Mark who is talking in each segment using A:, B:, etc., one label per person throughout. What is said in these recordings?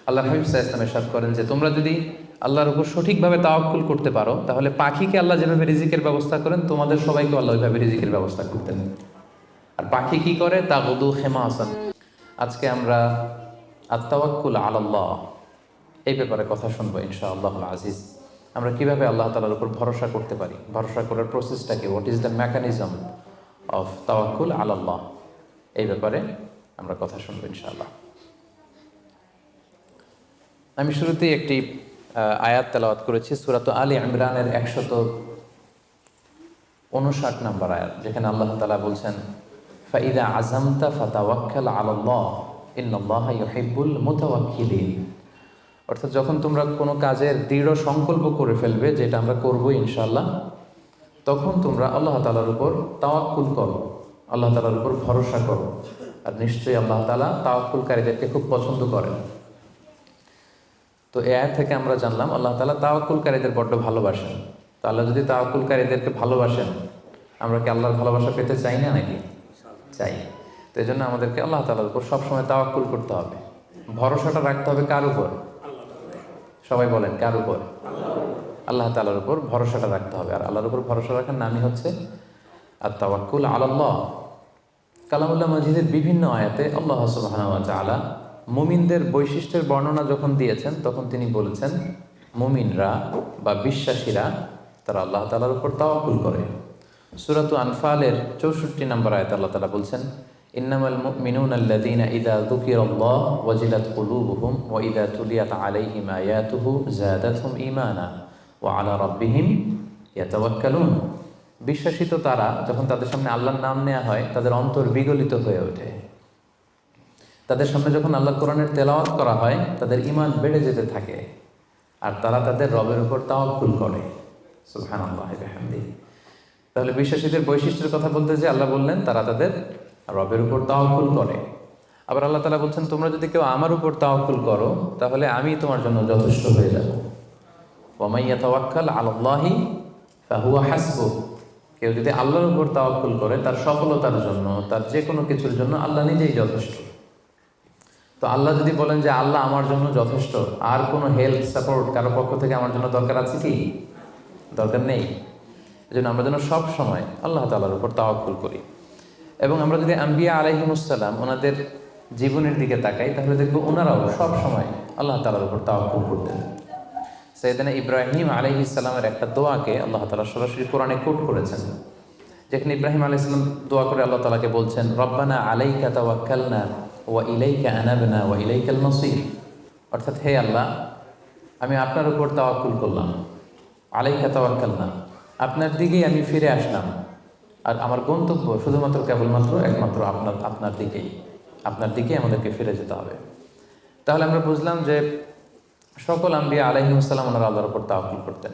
A: আল্লাহ হাবিব সাল্লাল্লাহু আলাইহি ওয়াসাল্লাম ইরশাদ করেন যে তোমরা যদি আল্লাহর উপর সঠিকভাবে তাওয়াক্কুল করতে পারো, তাহলে পাখিকে আল্লাহ যেভাবে রিজিকের ব্যবস্থা করেন, তোমাদের সবাইকে আল্লাহ ওইভাবে রিজিকের ব্যবস্থা করতেন। আর পাখি কি করে? তাগুদু খিমাসান। আজকে আমরা আত-তাওয়াক্কুল আলাল্লাহ এই ব্যাপারে কথা শুনবো ইনশাআল্লাহুল আজিজ। আমরা কিভাবে আল্লাহ তাআলার উপর ভরসা করতে পারি, ভরসা করার প্রসেসটা কি, what is the mechanism of তাওয়াক্কুল আলাল্লাহ, এই ব্যাপারে আমরা কথা শুনবো ইনশাআল্লাহ। আমি শুরুতেই একটি আয়াত তেলাওয়াত করেছি, সূরা আলে ইমরানের 159 নম্বর আয়াত, যেখানে আল্লাহ তাআলা বলছেন ফাইদা আযামতা ফাতাওয়াক্কাল আলাল্লাহ ইন্নাল্লাহা ইউহিব্বুল মুতাওয়াক্কিলিন। অর্থাৎ যখন তোমরা কোনো কাজের দৃঢ় সংকল্প করে ফেলবে যে এটা আমরা করবো ইনশাআল্লাহ, তখন তোমরা আল্লাহ তাআলার উপর তাওয়াক্কুল করো, আল্লাহ তাআলার উপর ভরসা করো। আর নিশ্চয়ই আল্লাহ তাআলা তাওয়াক্কুলকারীদেরকে খুব পছন্দ করেন। তো এই আয়াত থেকে আমরা জানলাম আল্লাহ তাআলা তাওয়াক্কুলকারীদের বড্ড ভালোবাসেন। তো আল্লাহ যদি তাওয়াক্কুলকারীদেরকে ভালোবাসেন, আমরা কি আল্লাহর ভালোবাসা পেতে চাই না নাকি? চাই। তো এই জন্য আমাদেরকে আল্লাহ তাআলার উপর সবসময় তাওয়াক্কুল করতে হবে, ভরসাটা রাখতে হবে। কার উপর? সবাই বলেন, কার উপর? আল্লাহ তাআলার উপর ভরসাটা রাখতে হবে। আর আল্লাহর উপর ভরসা রাখার নামই হচ্ছে আত-তাওয়াক্কুল আলাল্লাহ। কালামুল্লাহ মাজিদের বিভিন্ন আয়াতে আল্লাহ সুবহানাহু ওয়া তাআলা মুমিনদের বৈশিষ্ট্যের বর্ণনা যখন দিয়েছেন, তখন তিনি বলেছেন মুমিনরা বা বিশ্বাসীরা তারা আল্লাহ তাআলার উপর তাওয়াক্কুল করে। সূরাত আনফালের 64 নম্বর আয়াতে আল্লাহ তাআলা বলছেন ইন্নামাল মুমিনুনা আল্লাযীনা ইযা যুকিরাল্লাহু ওয়াজিলাত কুলুবুহুম ওয়া ইযা তুলিয়াত আলাইহিম আয়াতুহু যাদাতহুম ঈমানা ওয়া আলা রাব্বিহিম ইয়াতাওয়াক্কালুন। বিশ্বাসী তো তারা, যখন তাদের সামনে আল্লাহর নাম নেওয়া হয় তাদের অন্তর বিগলিত হয়ে ওঠে। তাদের সামনে যখন আল্লাহর কোরআনের তেলাওয়াত করা হয় তাদের ঈমান বেড়ে যেতে থাকে, আর তারা তাদের রবের উপর তাওয়াক্কুল করে। সুবহানাল্লাহি ওয়া বিহামদিহি। তাহলে বিশ্বাসীদের বৈশিষ্ট্যের কথা বলতে যে আল্লাহ বললেন তারা তাদের রবের উপর তাওয়াক্কুল করে। আবার আল্লাহ তাআলা বলছেন তোমরা যদি কেউ আমার উপর তাওয়াক্কুল করো, তাহলে আমি তোমার জন্য যথেষ্ট হয়ে যাব। ওয়া মান ইয়াতাওয়াক্কাল আলাল্লাহি ফাহুয়া হাসবুহ। কেউ যদি আল্লাহর উপর তাওয়াক্কুল করে, তার সফলতার জন্য, তার যে কোনো কিছুর জন্য আল্লাহ নিজেই যথেষ্ট। তো আল্লাহ যদি বলেন যে আল্লাহ আমার জন্য যথেষ্ট, আর কোনো হেল্প সাপোর্ট কারো পক্ষ থেকে আমার জন্য দরকার আছে কি? দরকার নেই। এই জন্য আমরা যেন সব সময় আল্লাহ তাআলার উপর তাওয়াক্কুল করি। এবং আমরা যদি আম্বিয়া আলাইহিমুসসালাম ওনাদের জীবনের দিকে তাকাই, তাহলে দেখবো ওনারাও সব সময় আল্লাহ তাআলার উপর তাওয়াক্কুল করতেন। সাইয়েদনা ইব্রাহিম আলাইহিস সালামের একটা দোয়াকে আল্লাহ তাআলা সরাসরি কোরআনে কোট করেছেন, যেখানে ইব্রাহিম আলাইহিস সালাম দোয়া করে আল্লাহ তাআলাকে বলছেন রব্বানা আলাইকা তাওয়াক্কালনা ওয়া ইলাইকা আনাবনা ওয়া ইলাইকাল মাসির। অর্থাৎ হে আল্লাহ, আমি আপনার উপর তাওয়াক্কুল করলাম, আলাইকা তাওয়াক্কালনা, আপনার দিকেই আমি ফিরে আসলাম, আর আমার গন্তব্য শুধুমাত্র কেবলমাত্র একমাত্র আপনার দিকেই আমাদেরকে ফিরে যেতে হবে। তাহলে আমরা বুঝলাম যে সকল আম্বিয়া আলাইহিমুসসালাম ওনারা আল্লাহর উপর তাওয়াক্কুল করতেন।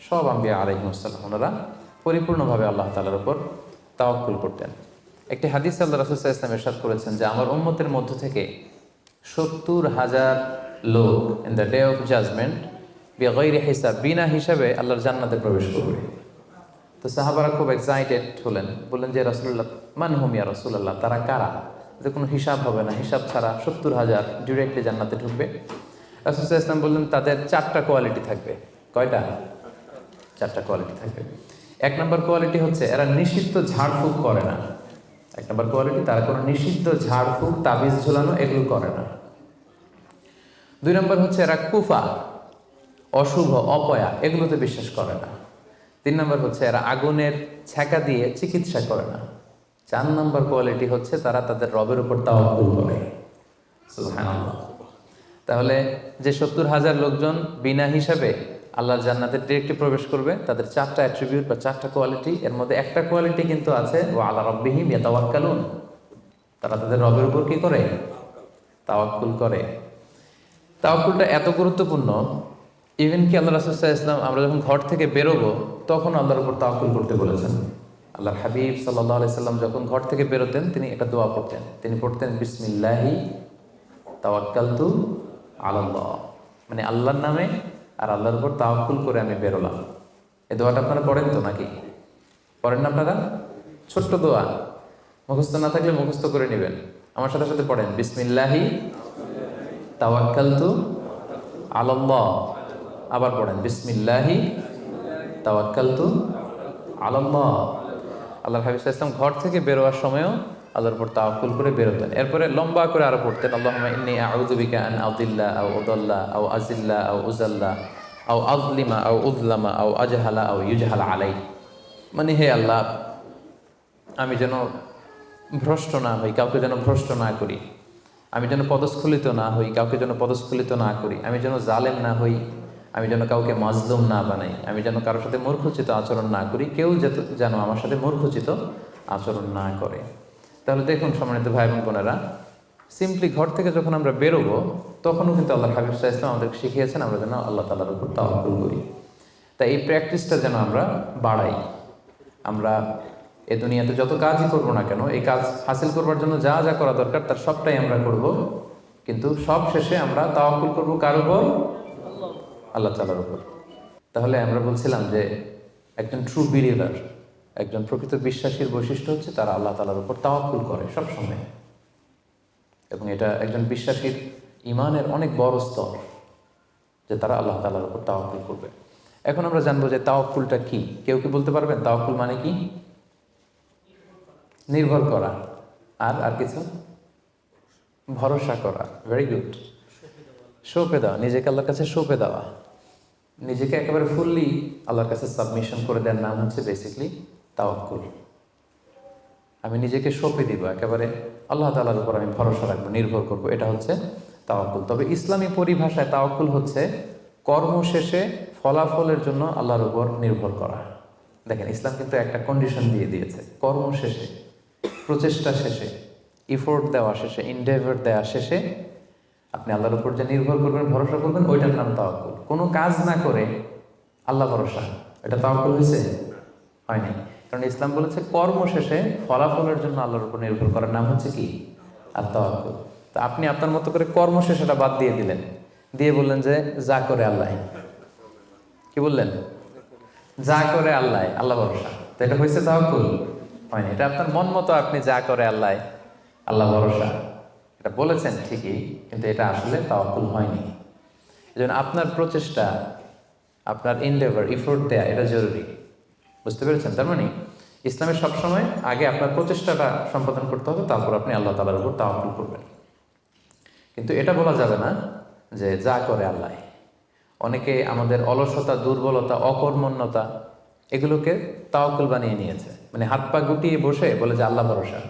A: সব আম্বিয়া আলাইহিমুসসালাম ওনারা পরিপূর্ণভাবে আল্লাহ তাআলার উপর তাওয়াক্কুল করতেন। একটি হাদিস আল্লাহ রাসূল সাল্লাল্লাহু আলাইহি ওয়াসাল্লাম ইরশাদ করেছেন যে আমার উম্মতের মধ্য থেকে 70,000 লোক in the day of judgement বিগাইরি হিসাব, বিনা হিসাবে আল্লাহর জান্নাতে প্রবেশ করবে। তো সাহাবারা খুব এক্সাইটেড হলেন, বললেন যে রাসূলুল্লাহ মান হুম ইয়া রাসূলুল্লাহ, তারা কারা? এতে কোনো হিসাব হবে না, হিসাব ছাড়া 70,000 ডিরেক্টলি জান্নাতে ঢুকবে। রাসূল সাল্লাল্লাহু আলাইহি ওয়াসাল্লাম বললেন তাদের 4টা কোয়ালিটি থাকবে। কয়টা? 4টা কোয়ালিটি থাকবে। 1 নম্বর কোয়ালিটি হচ্ছে এরা নিষিদ্ধ ঝাড়ফুঁক করে না। 1 নম্বর কোয়ালিটি, তারা কোনো নিষিদ্ধ ঝাড়ফুঁক, তাবিজ ঝুলানো এগুলো করে না। 2 নম্বর হচ্ছে এরা কুফা, অশুভ, অপয়া এগুলোতে বিশ্বাস করে না। 3 নম্বর হচ্ছে এরা আগুনের ছ্যাঁকা দিয়ে চিকিৎসা করে না। 4 নম্বর কোয়ালিটি হচ্ছে তারা তাদের রবের উপর তাওয়াক্কুল করে। সুবহানাল্লাহ। তাহলে যে 70,000 লোকজন বিনা হিসাবে আল্লাহর জান্নাতে ডিরেক্টলি প্রবেশ করবে, তাদের 4টা অ্যাট্রিবিউট বা 4টা কোয়ালিটি, এর মধ্যে একটা কোয়ালিটি কিন্তু আছে ওয়া আলা রাব্বিহিম ইয়াতাওয়াক্কালুন, তারা তাদের রবের উপর কি করে? তাওয়াক্কুল করে। তাওয়াক্কুলটা এত গুরুত্বপূর্ণ, ইভেন কি আল্লাহ রাসূল সাল্লাল্লাহু আলাইহি ওয়াসাল্লাম আমরা যখন ঘর থেকে বেরোবো তখন আল্লাহর উপর তাওয়াক্কুল করতে বলেছেন। আল্লাহর হাবিব সাল্লাল্লাহু আলাইহি সাল্লাম যখন ঘর থেকে বেরোতেন তিনি একটা দোয়া পড়তেন, তিনি পড়তেন বিসমিল্লাহি তাওয়াক্কালতু আলাল্লাহ, মানে আল্লাহর নামে আর আল্লাহর উপর তাওয়াক্কুল করে আমি বেরোলাম। এই দোয়াটা আপনারা পড়েন তো নাকি? পড়েন না আপনারা? ছোট্ট দোয়া, মুখস্থ না থাকলে মুখস্থ করে নেবেন। আমার সাথে সাথে পড়েন বিসমিল্লাহি তাওয়াক্কালতু আলাল্লাহ। আবার পড়েন বিসমিল্লাহি তাওয়াক্কালতু আলাল্লাহ। আল্লাহর হাবিব সাল্লাল্লাহু আলাইহি ওয়াসাল্লাম ঘর থেকে বেরোয়ার সময়ও আল্লাহর উপর তাওয়াক্কুল করে বেরোতেন। এরপরে লম্বা করে আরো পড়তেন, আল্লাহুম্মা ইন্নী আউযু বিকা আন আযিল্লা আও উযাল্লা আও আজিল্লা আও উযাল্লা আও আযলিমা আও উযলামা আও আজহালা আও ইউজহালা আলাই। মানে হে আল্লাহ, আমি যেন ভ্রষ্ট না হই, কাউকে যেন ভ্রষ্ট না করি। আমি যেন পদস্খলিত না হই, কাউকে যেন পদস্খলিত না করি। আমি যেন জালেম না হই, আমি যেন কাউকে মাজলুম না বানাই। আমি যেন কারোর সাথে মূর্খোচিত আচরণ না করি, কেউ যেন আমার সাথে মূর্খোচিত আচরণ না করে। তাহলে দেখুন সম্মানিত ভাই এবং বোনেরা, সিম্পলি ঘর থেকে যখন আমরা বেরোবো তখনও কিন্তু আল্লাহ হাবিব সাল্লাল্লাহু আলাইহি ওয়াসাল্লাম আমাদেরকে শিখিয়েছেন আমরা যেন আল্লাহ তাআলার উপর তাওয়াক্কুল করি। তাই এই প্র্যাকটিসটা যেন আমরা বাড়াই। আমরা এ দুনিয়াতে যত কাজই করবো না কেন, এই কাজ হাসিল করবার জন্য যা যা করা দরকার তার সবটাই আমরা করব, কিন্তু সব শেষে আমরা তাওয়াক্কুল করবো কার উপর? আল্লাহ তাআলার উপর। তাহলে আমরা বলছিলাম যে একজন ট্রু বিলিভার, একজন প্রকৃত বিশ্বাসীর বৈশিষ্ট্য হচ্ছে তারা আল্লাহ তাআলার উপর তাওয়াক্কুল করে সবসময়, এবং এটা একজন বিশ্বাসীর ঈমানের অনেক বড় স্তর যে তারা আল্লাহ তাআলার উপর তাওয়াক্কুল করবে। এখন আমরা জানবো যে তাওয়াক্কুলটা কি। কেউ কি বলতে পারবেন তাওয়াক্কুল মানে কি? নির্ভর করা। আর কিছু? ভরসা করা। Very good. সঁপে দেওয়া, নিজেকে আল্লাহর কাছে সঁপে দেওয়া, নিজেকে একেবারে ফুললি আল্লাহর কাছে সাবমিশন করে দেওয়ার নাম হচ্ছে বেসিকলি তাওয়াক্কুল। আমি নিজেকে সঁপে দিব, একেবারে আল্লাহ তাআলার উপর আমি ভরসা রাখবো, নির্ভর করব, এটা হচ্ছে তাওয়াক্কুল। তবে ইসলামী পরিভাষায় তাওয়াক্কুল হচ্ছে কর্ম শেষে ফলাফলের জন্য আল্লাহর উপর নির্ভর করা। দেখেন, ইসলাম কিন্তু একটা কন্ডিশন দিয়ে দিয়েছে, কর্ম শেষে, প্রচেষ্টা শেষে, ইফোর্ট দেওয়া শেষে, ইনডেভার দেওয়া শেষে আপনি আল্লাহর উপর যে নির্ভর করবেন, ভরসা করবেন, ওইটার নাম তাওয়াক্কুল। কোনো কাজ না করে আল্লাহ ভরসা, এটা তাওয়াক্কুল হয়েছে? হয়নি। কারণ ইসলাম বলেছে কর্ম শেষে ফলাফলের জন্য আল্লাহর উপর নির্ভর করার নাম হচ্ছে কি? আর তাওয়াক্কুল। তা আপনি আপনার মতো করে কর্ম শেষেটা বাদ দিয়ে দিলেন, দিয়ে বললেন যে যা করে আল্লাহ। কি বললেন? যা করে আল্লাহ, আল্লাহ ভরসা। তো এটা হয়েছে তাওয়াক্কুল? হয়নি। এটা আপনার মন মতো আপনি যা করে আল্লাহ, আল্লাহ ভরসা, এটা বলেছেন ঠিকই, কিন্তু এটা আসলে তাওয়াক্কুল হয়নি। এজন্য আপনার প্রচেষ্টা, আপনার ইনডেভার, ইফোর্ট দেয়া, এটা জরুরি। বুঝতে পেরেছেন? তার মানে ইসলামের সবসময় আগে আপনার প্রচেষ্টাটা সম্পাদন করতে হবে, তারপর আপনি আল্লাহ তাআলার উপর তাওয়াক্কুল করবেন। কিন্তু এটা বলা যাবে না যে যা করে আল্লাহ। অনেকে আমাদের অলসতা, দুর্বলতা, অকর্মণ্যতা এগুলোকে তাওয়াক্কুল বানিয়ে নিয়েছে। মানে হাত পা গুটিয়ে বসে বলে যে আল্লাহ ভরসা।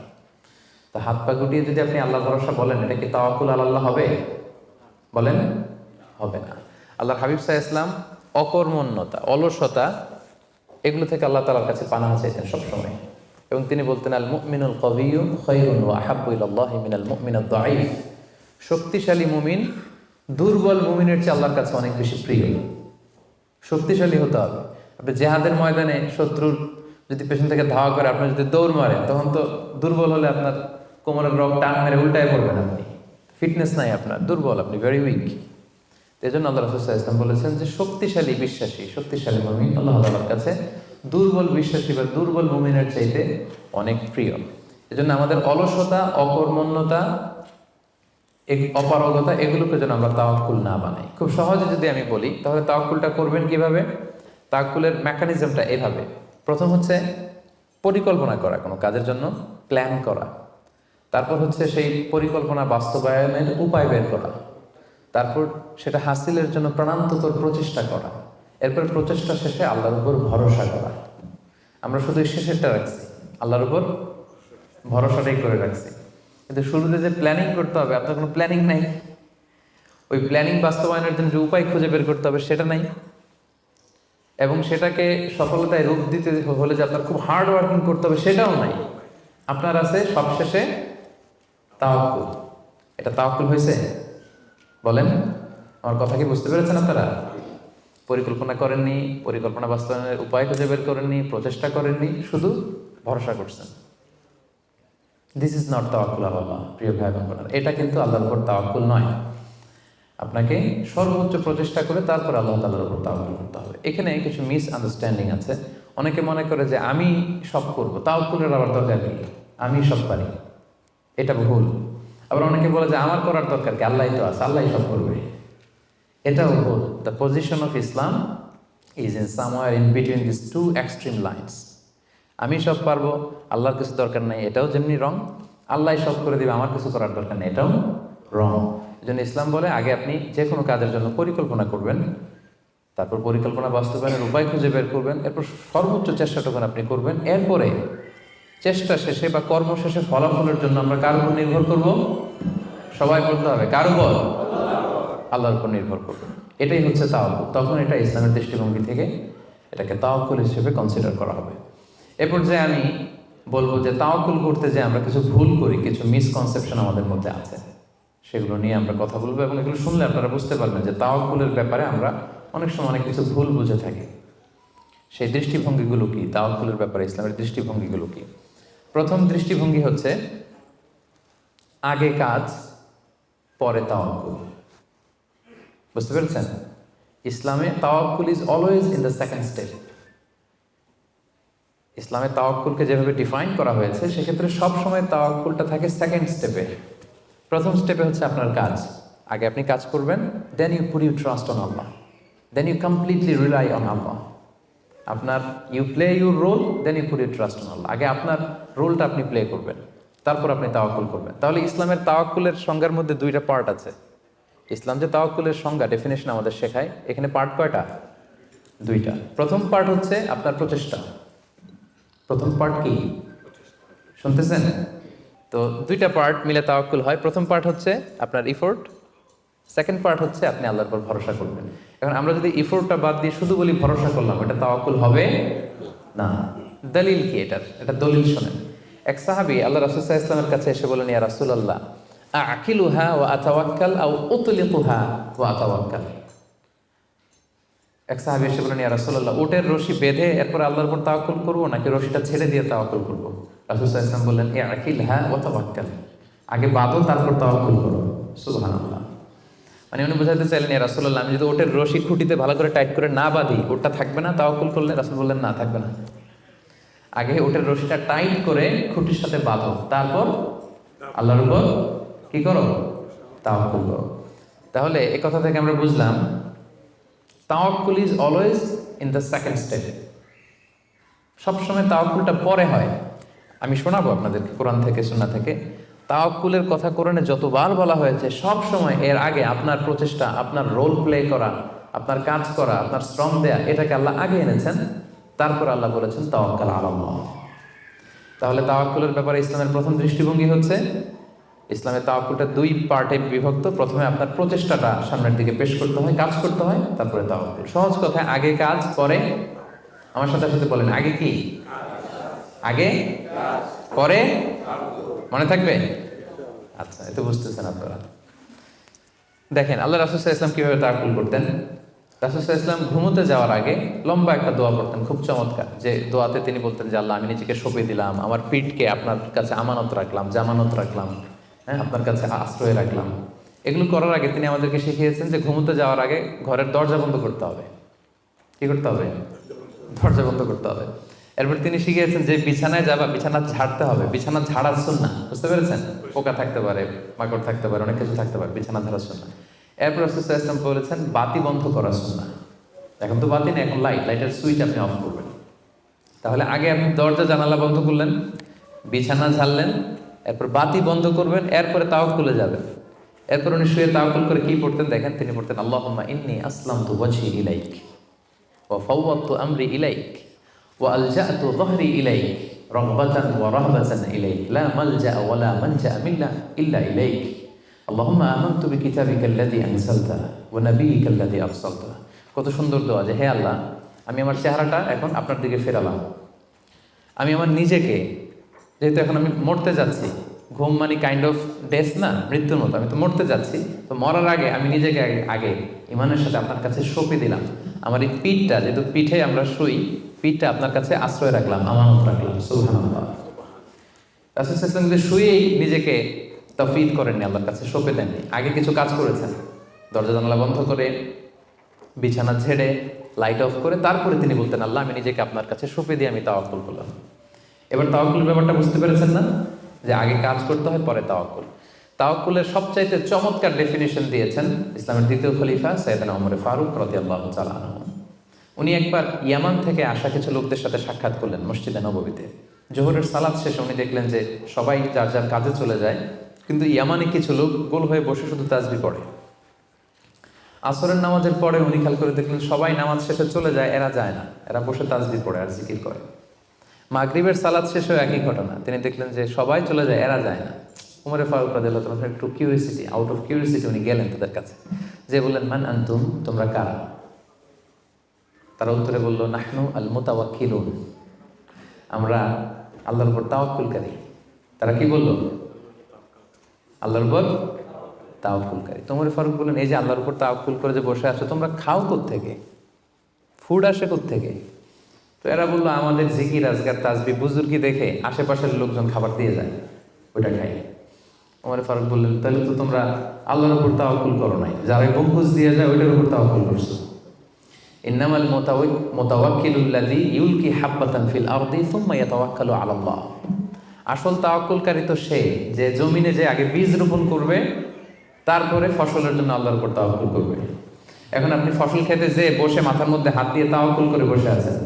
A: তা হাত পা গুটিয়ে যদি আপনি আল্লাহ ভরসা বলেন, এটা কি তাওয়াক্কুল আলাল্লাহ হবে? বলেন, হবে না। আল্লাহ হাবিব সাল্লাল্লাহু আলাইহি ওয়াসাল্লাম অকর্মণ্যতা, অলসতা এগুলো থেকে আল্লাহ তাআলার কাছে পানাহ চাইতেন সবসময়, এবং তিনি বলতেন আল মুমিনুল কবিয়্যু খায়রুন ওয়া আহাব্বু ইলাল্লাহি মিনাল মুমিনিদ দাঈফ। শক্তিশালী মুমিন দুর্বল মুমিনের চেয়ে আল্লাহর কাছে অনেক বেশি প্রিয়। শক্তিশালী হতে হবে। আপনি জেহাদের ময়দানে শত্রুর যদি পেছন থেকে ধাওয়া করে আপনি যদি দৌড় মারেন, তখন তো দুর্বল হলে আপনার কোমরের রগ টান মেরে উল্টায় পড়বেন, আপনি ফিটনেস নাই, আপনার দুর্বল, আপনি ভেরি উইক। এই জন্য আল্লাহ রাসূল সাল্লাল্লাহু আলাইহি ওয়াসাল্লাম বলেছেন যে শক্তিশালী বিশ্বাসী, শক্তিশালী মুমিন আল্লাহ তাআলার কাছে দুর্বল বিশ্বাসী বা দুর্বল মুমিনের চাইতে অনেক প্রিয়। এজন্য আমাদের অলসতা, অকর্মণ্যতা, অপারগতা এগুলোকে যেন আমরা তাওয়াক্কুল না বানাই। খুব সহজে যদি আমি বলি, তাহলে তাওয়াক্কুলটা করবেন কিভাবে? তাওয়াক্কুলের মেকানিজমটা এভাবে। প্রথম হচ্ছে পরিকল্পনা করা, কোনো কাজের জন্য প্ল্যান করা। তারপর হচ্ছে সেই পরিকল্পনা বাস্তবায়নের উপায় বের করা। তারপর সেটা হাসিলের জন্য প্রাণান্তকর প্রচেষ্টা করা। এরপর প্রচেষ্টা শেষে আল্লাহর উপর ভরসা করা। আমরা শুধু শেষেরটা রাখছি, আল্লাহর উপর ভরসাটাই করে রাখছি, কিন্তু শুরুতে যে প্ল্যানিং করতে হবে, আপনার কোনো প্ল্যানিং নাই। ওই প্ল্যানিং বাস্তবায়নের জন্য যে উপায় খুঁজে বের করতে হবে সেটা নাই, এবং সেটাকে সফলতায় রূপ দিতে হলে যে আপনার খুব হার্ড ওয়ার্কিং করতে হবে সেটাও নাই। আপনার আছে সবশেষে তাওয়াক্কুল। এটা তাওয়াক্কুল হয়েছে? বলেন, আমার কথা কি বুঝতে পেরেছেন আপনারা? পরিকল্পনা করেননি, পরিকল্পনা বাস্তবায়নের উপায় খুঁজে বের করেননি, প্রচেষ্টা করেননি, শুধু ভরসা করছেন। দিস ইজ নট তাওয়াক্কুল আলাল্লাহ। প্রিয় ভাই বোন, এটা কিন্তু আল্লাহর উপর তাওয়াক্কুল নয়। আপনাকে সর্বোচ্চ প্রচেষ্টা করে তারপর আল্লাহ তাআলার উপর তাওয়াক্কুল করতে হবে। এখানে কিছু মিস আন্ডারস্ট্যান্ডিং আছে। অনেকে মনে করে যে আমি সব করব, তাওয়াক্কুলের আবার দরকার নেই, আমি সব পারি। এটা ভুল। আবার অনেকে বলে যে আমার করার দরকার কি, আল্লাহ তো আছে, আল্লাহ সব করবে। এটাও ভুল। The position of Islam is in somewhere in between this two extreme lines. আমি সব পারবো, আল্লাহর কিছু দরকার নাই, এটাও যেমনি রং। আল্লাহ সব করে দিবে, আমার কিছু করার দরকার নেই, এটাও রং। এই জন্য ইসলাম বলে আগে আপনি যে কোনো কাজের জন্য পরিকল্পনা করবেন, তারপর পরিকল্পনা বাস্তবায়নের উপায় খুঁজে বের করবেন, এরপর সর্বোচ্চ চেষ্টাটুকু আপনি করবেন। এরপরে চেষ্টা শেষে বা কর্ম শেষে ফলাফলের জন্য আমরা কার উপর নির্ভর করব? সবাই বলতে হবে কার উপর? আল্লাহর উপর নির্ভর করব। এটাই হচ্ছে তাওয়াক্কুল। তখন এটা ইসলামের দৃষ্টিভঙ্গি থেকে এটাকে তাওয়াক্কুল হিসেবে কনসিডার করা হবে। এরপর যে আমি বলবো যে তাওয়াক্কুল করতে যে আমরা কিছু ভুল করি, কিছু মিসকনসেপশন আমাদের মধ্যে আছে, সেগুলো নিয়ে আমরা কথা বলবো এবং এগুলো শুনলে আপনারা বুঝতে পারবেন যে তাওয়াক্কুলের ব্যাপারে আমরা অনেক সময় অনেক কিছু ভুল বুঝে থাকি। সেই দৃষ্টিভঙ্গিগুলো কি, তাওয়াক্কুলের ব্যাপারে ইসলামের দৃষ্টিভঙ্গিগুলো কি? প্রথম দৃষ্টিভঙ্গি হচ্ছে আগে কাজ পরে তাওয়াক্কুল। বুঝতে পেরেছেন? ইসলামে তাওয়াক্কুল is always in the second step. ইসলামে তাওয়াক্কুলকে যেভাবে ডিফাইন করা হয়েছে সেক্ষেত্রে সবসময় তাওয়াক্কুলটা থাকে সেকেন্ড স্টেপে। প্রথম স্টেপে হচ্ছে আপনার কাজ। আগে আপনি কাজ করবেন, then you put you trust on Allah, then you completely rely on Allah. আপনার you play your role, then you put you trust on Allah. আগে আপনার রোলটা আপনি প্লে করবেন, তারপর আপনি তাওয়াক্কুল করবেন। তাহলে ইসলামের তাওয়াক্কুলের সংজ্ঞার মধ্যে দুইটা পার্ট আছে। ইসলাম যে তাওয়াক্কুলের সংজ্ঞা ডেফিনেশন আমাদের শেখায়, এখানে পার্ট কয়টা? দুইটা। প্রথম পার্ট হচ্ছে আপনার প্রচেষ্টা। প্রথম পার্ট কি শুনতেছেন? তো দুইটা পার্ট মিলে তাওয়াক্কুল হয়। প্রথম পার্ট হচ্ছে আপনার ইফোর্ট, সেকেন্ড পার্ট হচ্ছে আপনি আল্লাহর উপর ভরসা করবেন। এখন আমরা যদি ইফোর্টটা বাদ দিয়ে শুধু বলি ভরসা করলাম, এটা তাওয়াক্কুল হবে না। দলিল কি এটার? এটা দলিল শোনেন। এক সাহাবী আল্লাহ রাসূল সাল্লাল্লাহু আলাইহি ওয়াসাল্লামের কাছে এসে বলেন, ইয়া রাসূলুল্লাহ আকিলুহা ওয়া আতাওয়াক্কাল আও উতলিকুহা ওয়া আতাওয়াক্কাল। এক সাহাবী এসে বলেন, ইয়া রাসূলুল্লাহ উটের রশি বেঁধে এরপর আল্লাহর উপর তাওয়াক্কুল করবো নাকি রশিটা ছেড়ে দিয়ে তাওয়াক্কুল করবো? রাসূল সাল্লাল্লাহু আলাইহি ওয়াসাল্লাম বললেন, আকিলহা ওয়া তাওয়াক্কাল, আগে বাঁধো তারপর তাওয়াক্কুল করো। সুবহানাল্লাহ। মানে উনি বোঝাতে চাইলেন, ইয়া রাসূলুল্লাহ আমি যদি ওটের রশি খুঁটিতে ভালো করে টাইট করে না বাঁধি ওটা থাকবে না তাওয়াক্কুল করলে? রাসূল বললেন, না থাকবে না। আগে ওটের রশিটা টাইট করে খুঁটির সাথে বাঁধো, তারপর আল্লাহর উপর কি করো? তাওয়াক্কুল করো। তাহলে এই কথা থেকে আমরা বুঝলাম তাওয়াক্কুল is always in the second step. সবসময় তাওয়াক্কুলটা পরে হয়। আমি শোনাবো আপনাদেরকে কোরআন থেকে, সুন্নাহ থেকে। তাওয়াক্কুলের কথা কোরআনে যতবার বলা হয়েছে সব সময় এর আগে আপনার প্রচেষ্টা, আপনার রোল প্লে করা, আপনার কাজ করা, আপনার শ্রম দেয়া, এটাকে আল্লাহ আগে এনেছেন, তারপর আল্লাহ বলেছেন তাওয়াক্কাল আলাল্লাহ। তাহলে তাওয়াক্কুলের ব্যাপারে ইসলামের প্রথম দৃষ্টিভঙ্গি হচ্ছে ইসলামের তাওয়াক্কুলটা দুই পার্টে বিভক্ত। প্রথমে আপনার প্রচেষ্টাটা সামনের দিকে পেশ করতে হয়, কাজ করতে হয়, তারপরে তাওয়াক্কুল। সহজ কথায় আগে কাজ পরে, আমার সাথে সাথে বলেন আগে কি? আগে পরে, মনে থাকবে? আচ্ছা, এত বুঝতেছেন আপনারা। দেখেন আল্লাহ রাসূল সাল্লাল্লাহু আলাইহি ওয়াসাল্লাম কিভাবে তাওয়াক্কুল করতেন। রাসূল সাল্লাল্লাহু আলাইহি ওয়াসাল্লাম ঘুমোতে যাওয়ার আগে লম্বা একটা দোয়া পড়তেন, খুব চমৎকার। যে দোয়াতে তিনি বলতেন যে আল্লাহ আমি নিজেকে সঁপে দিলাম, আমার পিঠকে আপনার কাছে আমানত রাখলাম, জামানত রাখলাম, হ্যাঁ আপনার কাছে আশ্রয় রাখলাম। এগুলো করার আগে তিনি আমাদেরকে শিখিয়েছেন যে ঘুমোতে যাওয়ার আগে ঘরের দরজা বন্ধ করতে হবে। কি করতে হবে? দরজা বন্ধ করতে হবে। এরপর তিনি শিখিয়েছেন যে বিছানায় যাবা, বিছানা ঝাড়তে হবে। বিছানা ঝাড়ার সুন্নাহ, বুঝতে পেরেছেন? পোকা থাকতে পারে, মাকড় থাকতে পারে, অনেক কিছু থাকতে পারে, বিছানা ঝাড়ার সুন্নাহ। এরপর রাসূল সাল্লাল্লাহু আলাইহি ওয়াসাল্লাম বলেছেন বাতি বন্ধ করার সুন্নাহ। এখন তো বাতি নেই, এখন লাইটের সুইচ আপনি অফ করবেন। তাহলে আগে আপনি দরজা জানালা বন্ধ করলেন, বিছানা ঝাড়লেন, এরপর বাতি বন্ধ করবেন, এরপরে তাওয়াক্কুলে যাবেন। এরপর উনি শুয়ে তাওয়াক্কুল করে কি পড়তেন দেখেন, তিনি পড়তেন আল্লাহুম্মা ইন্নী আসলামতু ওয়াজহি ইলাইক ওয়া ফাওয়াদতু আমরি ইলাইক ওয়া আলজা'তু যহরি ইলাইক রাগবাতান ওয়া রাহবাতান ইলাইক লা মালজা ওয়া লা মানজা ইল্লা ইলাইক আল্লাহুম্মা আমানতু বিকিতাবিকাল্লাযী আনজালতা ওয়া নাবিয়্যিকাল্লাযী আরসালতা। কত সুন্দর দোয়া যে হে আল্লাহ আমি আমার চেহারাটা এখন আপনার দিকে ফেরালাম। আমি আমার নিজেকে, যেহেতু এখন আমি মরতে যাচ্ছি, ঘুম মানে কাইন্ড অফ ডেথ না, মৃত্যুর মতো, আমি তো মরতে যাচ্ছি, তো মরার আগে আমি নিজেকে আগে ইমানের সাথে আপনার কাছে সঁপে দিলাম। আমার এই পিঠটা, যেহেতু পিঠে আমরা শুই, পিঠটা আপনার কাছে আশ্রয় রাখলাম, আমানত রাখলাম। সুবহানাল্লাহ। রাসূল সাল্লাল্লাহু আলাইহি ওয়াসাল্লাম শুয়েই নিজেকে তাফওয়ীদ করেননি, আল্লাহর কাছে সঁপে দেননি, আগে কিছু কাজ করেছেন। দরজা জানালা বন্ধ করে, বিছানা ঝেড়ে, লাইট অফ করে, তারপরে তিনি বলতেন আল্লাহ আমি নিজেকে আপনার কাছে সঁপে দিয়ে আমি তাওয়াক্কুল করলাম। এবার তাওয়াক্কুলের ব্যাপারটা বুঝতে পেরেছেন না, যে আগে কাজ করতে হয় পরে তাওয়াক্কুল। তাওয়াক্কুলের সবচাইতে চমৎকার ডেফিনেশন দিয়েছেন ইসলামের দ্বিতীয় খলিফা সাইয়েদনা ওমর ফারুক রাদিয়াল্লাহু তাআলা আনহু। উনি একবার ইয়ামান থেকে আসা কিছু লোকদের সাথে সাক্ষাৎ করলেন মসজিদে নববীতে। জোহরের সালাত শেষে উনি দেখলেন যে সবাই যার যার কাজে চলে যায়, কিন্তু ইয়ামানে কিছু লোক গোল হয়ে বসে শুধু তাসবিহ পড়ে। আসরের নামাজের পরে উনি খেয়াল করে দেখলেন সবাই নামাজ শেষে চলে যায়, এরা যায় না, এরা বসে তাসবিহ পড়ে আর জিকির করে। মাগরিবের সালাত শেষেও একই ঘটনা, তিনি দেখলেন যে সবাই চলে যায়, এরা যায় না। উমরে ফারুক রাদিয়াল্লাহু তাআলা একটু কিউরিয়াসিটি, আউট অফ কিউরিয়াসিটি উনি গেলেন তাদের কাছে, যে বললেন মান আনতুম, তোমরা কারা? তারা উত্তরে বলল নাহনু আল মুতাওয়াক্কিলুন, আমরা আল্লাহর উপর তাওয়াক্কুলকারী। তারা কি বলল? আল্লাহর উপর তাওয়াক্কুলকারী। উমরে ফারুক বললেন এই যে আল্লাহর উপর তাওয়াক্কুল করে যে বসে আছো, তোমরা খাও কোত্থেকে? ফুড আসে কোত্থেকে? তো এরা বললো আমাদের জিকির আজকার তাসবিহ বুজুর্গি দেখে আশেপাশের লোকজন খাবার দিয়ে যায়, ওইটা খাই। ওমর ফারুক বললেন তাহলে তো তোমরা আল্লাহর উপর তাওয়াক্কুল করো নাই, যারা গম্বুজ দিয়ে যায় ওইটার উপর তাওয়াক্কুল করছো। ইন্নামাল মুতাওয়াক্কিলুল্লাযী ইউলকি হাব্বাতান ফিল আরদি সুম্মা ইয়াতাওয়াক্কালু আলাল্লাহ। আসল তাওয়াক্কুলকারী তো সে যে জমিনে যে আগে বীজ রোপণ করবে, তারপরে ফসলের জন্য আল্লাহর উপর তাওয়াক্কুল করবে। এখন আপনি ফসল খেতে যে বসে মাথার মধ্যে হাত দিয়ে তাওয়াক্কুল করে বসে আছেন,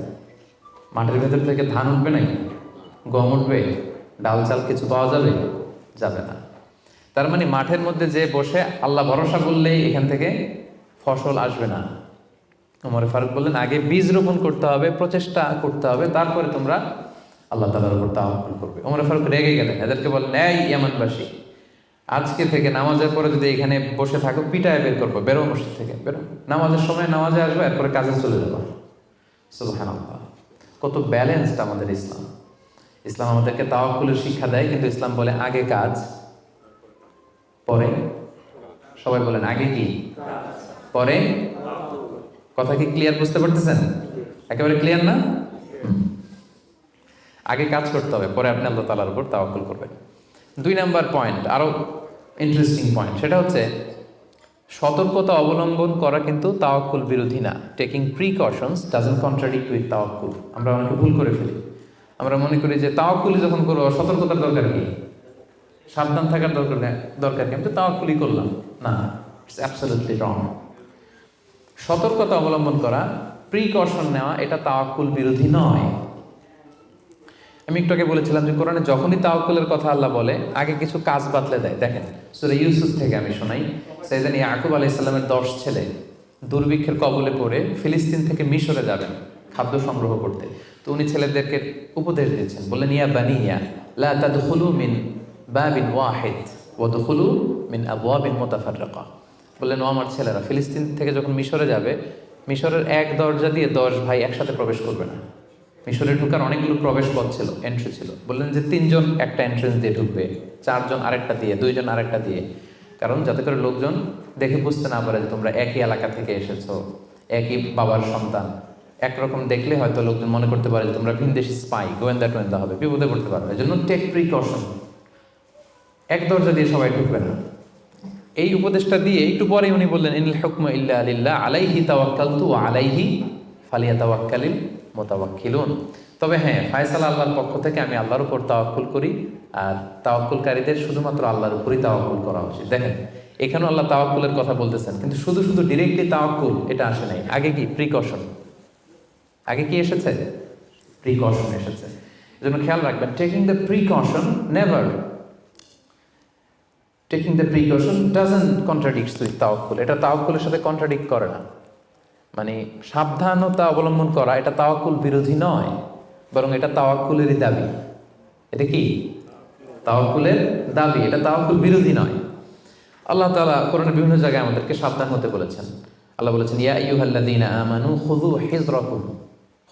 A: মাটির ভেতর থেকে ধান উঠবে নাকি? গম উঠবে? ডাল চাল কিছু পাওয়া যাবে? যাবে না। তার মানে মাঠের মধ্যে যে বসে আল্লাহ ভরসা করলেই এখান থেকে ফসল আসবে না। ওমর ফারুক বললেন আগে বীজ রোপণ করতে হবে, প্রচেষ্টা করতে হবে, তারপরে তোমরা আল্লাহ তাআলার উপর তাওয়াক্কুল করবে। ওমর ফারুক রেগে গেলেন, এদেরকে বললেন এই ইয়ামানবাসী, আজকে থেকে নামাজের পরে যদি এখানে বসে থাকো পিটায় বের করবো, বেরো মসজিদ থেকে, বেরো। নামাজের সময় নামাজে আসবে, এরপরে কাজে চলে যাবো। সুবহানাল্লাহ, কত ব্যালেন্সড আমাদের ইসলাম। ইসলাম আমাদেরকে তাওয়াক্কুলের শিক্ষা দেয়, কিন্তু ইসলাম বলে আগে কাজ পরে। সবাই বলেন আগে কি পরে? কথা কি ক্লিয়ার, বুঝতে পারতেছেন? একেবারে ক্লিয়ার না? আগে কাজ করতে হবে, পরে আপনি আল্লাহ তাআলার উপর তাওয়াক্কুল করবেন। 2 নাম্বার পয়েন্ট, আরো ইন্টারেস্টিং পয়েন্ট, সেটা হচ্ছে সতর্কতা অবলম্বন করা কিন্তু তাওয়াক্কুল বিরোধী না। Taking precautions doesn't contradict with তাওয়াক্কুল। আমরা অনেকে ভুল করে ফেলি, আমরা মনে করি যে তাওয়াক্কুলি যখন করবো সতর্কতার দরকার কি, সাবধান থাকার দরকার কি, আমি তো তাওয়াক্কুলই করলাম। না, ইটস অ্যাবসলিউটলি রং। সতর্কতা অবলম্বন করা, প্রিকশন নেওয়া, এটা তাওয়াক্কুল বিরোধী নয়। আমি একটু আগে বলেছিলাম যে কোরআনে যখনই তাওয়াক্কুলের কথা আল্লাহ বলে আগে কিছু কাজ বাতলে দেয়। দেখেন সূরা ইউসুফ থেকে আমি শোনাই, সাইয়েদনা ইয়াকুব আলাইহিস সালামের 10 ছেলে দুর্ভিক্ষের কবলে পড়ে ফিলিস্তিন থেকে মিশরে যাবেন খাদ্য সংগ্রহ করতে। তো উনি ছেলেদেরকে উপদেশ দিয়েছেন, বললেন ইয়া বানিয়া লা তাদখুলু মিন বাবিন ওয়াহিদ ওয়া দুখুলু মিন আবওয়াবিন মুতাফাররাকা। বললেন ও আমার ছেলেরা, ফিলিস্তিন থেকে যখন মিশরে যাবে, মিশরের এক দরজা দিয়ে 10 ভাই একসাথে প্রবেশ করবে না। মিশরে ঢুকার অনেকগুলো প্রবেশ পথ ছিল, এন্ট্রি ছিল। বললেন যে 3 জন একটা এন্ট্রেন্স দিয়ে ঢুকবে, 4 জন আরেকটা দিয়ে, 2 জন আরেকটা দিয়ে, কারণ যাতে করে লোকজন দেখে বুঝতে না পারে যে তোমরা একই এলাকা থেকে এসেছো, একই বাবার সন্তান। একরকম দেখলে হয়তো লোকজন মনে করতে পারে যে তোমরা ভিনদেশি স্পাই, গোয়েন্দা হবে, বিপদে পড়তে পারবে। এই জন্য টেক প্রিকশন, এক দরজা দিয়ে সবাই ঢুকবে না। এই উপদেশটা দিয়ে একটু পরে উনি বললেন ইনিল হুকমু ইল্লা লিল্লাহ আলাইহি তাওয়াক্কালতু ওয়া আলাইহি ফালিয়াতাওয়াক্কালিল মুতাওয়াক্কিলুন। তবে হ্যাঁ, ফায়সালা আল্লাহর পক্ষ থেকে, আমি আল্লাহর উপর তাওয়াক্কুল করি, আর তাওয়াক্কুলকারীদের শুধুমাত্র আল্লাহর উপরই তাওয়াক্কুল করা উচিত। দেখেন এখানেও আল্লাহ তাওয়াক্কুলের কথা বলতেছেন, কিন্তু শুধু ডিরেক্টলি তাওয়াক্কুল এটা আসে নাই। আগে কি প্রিকশন, আগে কি এসেছে? প্রিকশন এসেছে। এজন্য খেয়াল রাখবেন, taking the precaution never, taking the precaution doesn't contradicts with তাওয়াক্কুল। এটা তাওয়াক্কুলের সাথে কন্ট্রাডিক্ট করে না। মানে সাবধানতা অবলম্বন করা এটা তাওয়াক্কুল বিরোধী নয়, বরং এটা তাওয়াক্কুলেরই দাবি। এটা কি তাওয়াক্কুলের দাবি, এটা তাওয়াক্কুল বিরোধী নয়। আল্লাহ তাআলা কোরআনের বিভিন্ন জায়গায় আমাদেরকে সাবধান হতে বলেছেন। আল্লাহ বলেছেন ইয়া আইয়ুহাল্লাযীনা আমানু খুযু হিযরাকুম,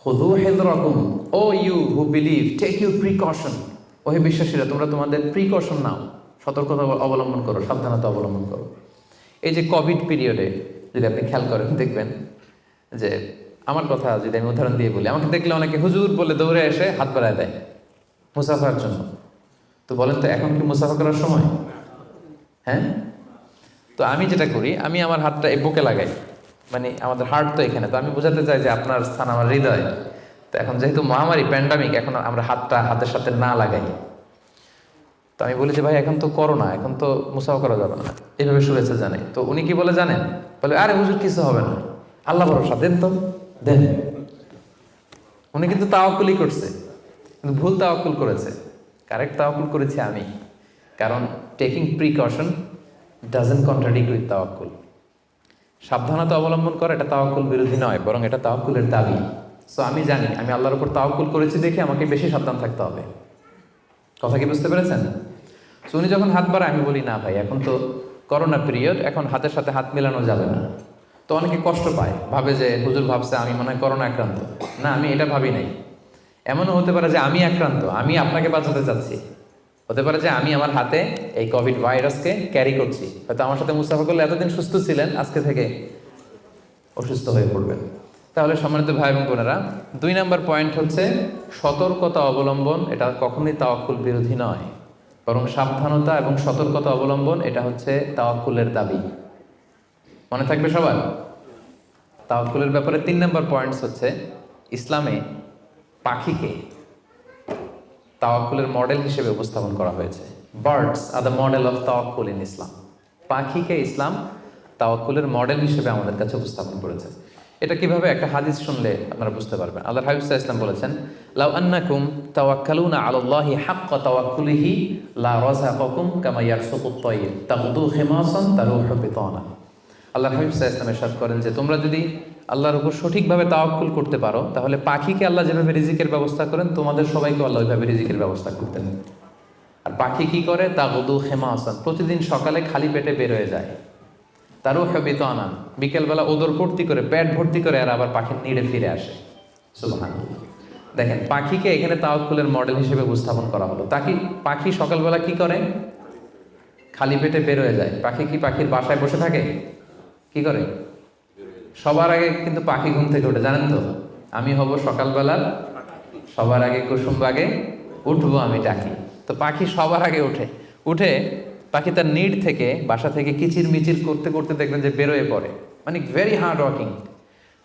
A: খুযু হিযরাকুম, ও you who believe take your precaution. ও হে বিশ্বাসীরা, তোমরা তোমাদের প্রিকশন নাও, সতর্কতা অবলম্বন করো, সাবধানতা অবলম্বন করো। এই যে কোভিড পিরিয়ডে যদি আপনি খেয়াল করেন, দেখবেন যে আমার কথা যদি আমি উদাহরণ দিয়ে বলি, আমাকে দেখলে অনেকে হুজুর বলে দৌড়ে এসে হাত বাড়ায় দেয় মুসাফার জন্য। তো বলেন তো এখন কি মুসাফা করার সময়? হ্যাঁ, তো আমি যেটা করি, আমি আমার হাতটা এই বুকে লাগাই, মানে আমাদের হার্ট তো এখানে, তো আমি বোঝাতে চাই যে আপনার স্থান আমার হৃদয়। তো এখন যেহেতু মহামারী প্যান্ডামিক, এখন আমরা হাতটা হাতের সাথে না লাগাই। তো আমি বলি যে ভাই এখন তো করোনা, এখন তো মুসাফা করা যাবে না, এইভাবে শুনেছে জানে। তো উনি কি বলে জানেন? বলে আরে হুজুর কিছু হবে না, আল্লাহ ভরসা, দেন তো দেন। উনি কিন্তু তাওয়াক্কুলই করছে, কিন্তু ভুল তাওয়াক্কুল করেছে। কারেক্ট তাওয়াক্কুল করেছি আমি, কারণ taking precaution doesn't contradict with তাওয়াক্কুল। সাবধানতা অবলম্বন করা এটা তাওয়াক্কুল বিরোধী নয়, বরং এটা তাওয়াক্কুলের দাবি। সো আমি জানি আমি আল্লাহর উপর তাওয়াক্কুল করেছি দেখে আমাকে বেশি সাবধান থাকতে হবে। কথা কি বুঝতে পেরেছেন? সো উনি যখন হাত বাড়ায় আমি বলি না ভাই এখন তো করোনা পিরিয়ড, এখন হাতের সাথে হাত মেলানো যাবে না। তো অনেকে কষ্ট পায়, ভাবে যে হুজুর ভাবছে আমি মনে হয় করোনা আক্রান্ত। না, আমি এটা ভাবি নাই। এমনও হতে পারে যে আমি আক্রান্ত, আমি আপনাকে বাঁচাতে চাচ্ছি। হতে পারে যে আমি আমার হাতে এই কোভিড ভাইরাসকে ক্যারি করছি, হয়তো আমার সাথে মুস্তাফা করলে এতদিন সুস্থ ছিলেন, আজকে থেকে অসুস্থ হয়ে পড়বেন। তাহলে সম্মানিত ভাই এবং বোনেরা, 2 নম্বর পয়েন্ট হচ্ছে সতর্কতা অবলম্বন। এটা কখনোই তাওয়াক্কুল বিরোধী নয়, বরং সাবধানতা এবং সতর্কতা অবলম্বন এটা হচ্ছে তাওয়াক্কুলের দাবি। মনে থাকবে সবার। তাওয়াক্কুলের ব্যাপারে 3 নম্বর পয়েন্টস হচ্ছে ইসলামে পাখিকে তাওয়াক্কুলের মডেল হিসেবে উপস্থাপন করা হয়েছে। Birds are the model of তাওয়াক্কুল ইন ইসলাম। পাখিকে ইসলাম তাওয়াক্কুলের মডেল হিসেবে আমাদের কাছে উপস্থাপন করেছে। এটা কিভাবে? একটা হাদিস শুনলে আপনারা বুঝতে পারবেন। আল্লাহর হাবিব সাল্লাল্লাহু আলাইহি ওয়াসাল্লাম বলেছেন, লাউ আন্নাকুম তাওয়াক্কালুনা আলাল্লাহি হাক্কা তাওয়াক্কুলিহি লা রাযাকাকুম কামা ইয়ারযুকুত তায়র তাগদু খিমাসান তারুহু বিতানা। আল্লাহর হাবিব সাল্লাল্লাহু আলাইহি ওয়াসাল্লাম ইরশাদ করেন যে তোমরা যদি আল্লাহর উপর সঠিকভাবে তাওয়াক্কুল করতে পারো, তাহলে পাখিকে আল্লাহ যেভাবে রিজিকের ব্যবস্থা করেন তোমাদের সবাইকে আল্লাহ ওইভাবে রিজিকের ব্যবস্থা করতেন। আর পাখি কি করে? তাগদু খিমাসান, প্রতিদিন সকালে খালি পেটে বের হয়ে যায়। তারুহু বিতানা, বিকেলবেলা ওদর ভর্তি করে, পেট ভর্তি করে, আর আবার পাখির নিড়ে ফিরে আসে। সুবহানাল্লাহ। দেখেন, পাখিকে এখানে তাওয়াক্কুলের মডেল হিসেবে উপস্থাপন করা হলো। পাখি সকালবেলা কি করে? খালি পেটে বের হয়ে যায়। পাখি কি পাখির বাসায় বসে থাকে? কি করে? সবার আগে কিন্তু পাখি ঘুম থেকে ওঠে, জানেন তো? আমি হব সকালবেলার সবার আগে কুসুম বাগে উঠবো আমি ডাকি। তো পাখি সবার আগে উঠে পাখি তার নিড থেকে, বাসা থেকে কিচির মিচির করতে করতে দেখবেন যে বেরোয় পড়ে। মানে ভেরি হার্ড ওয়ার্কিং।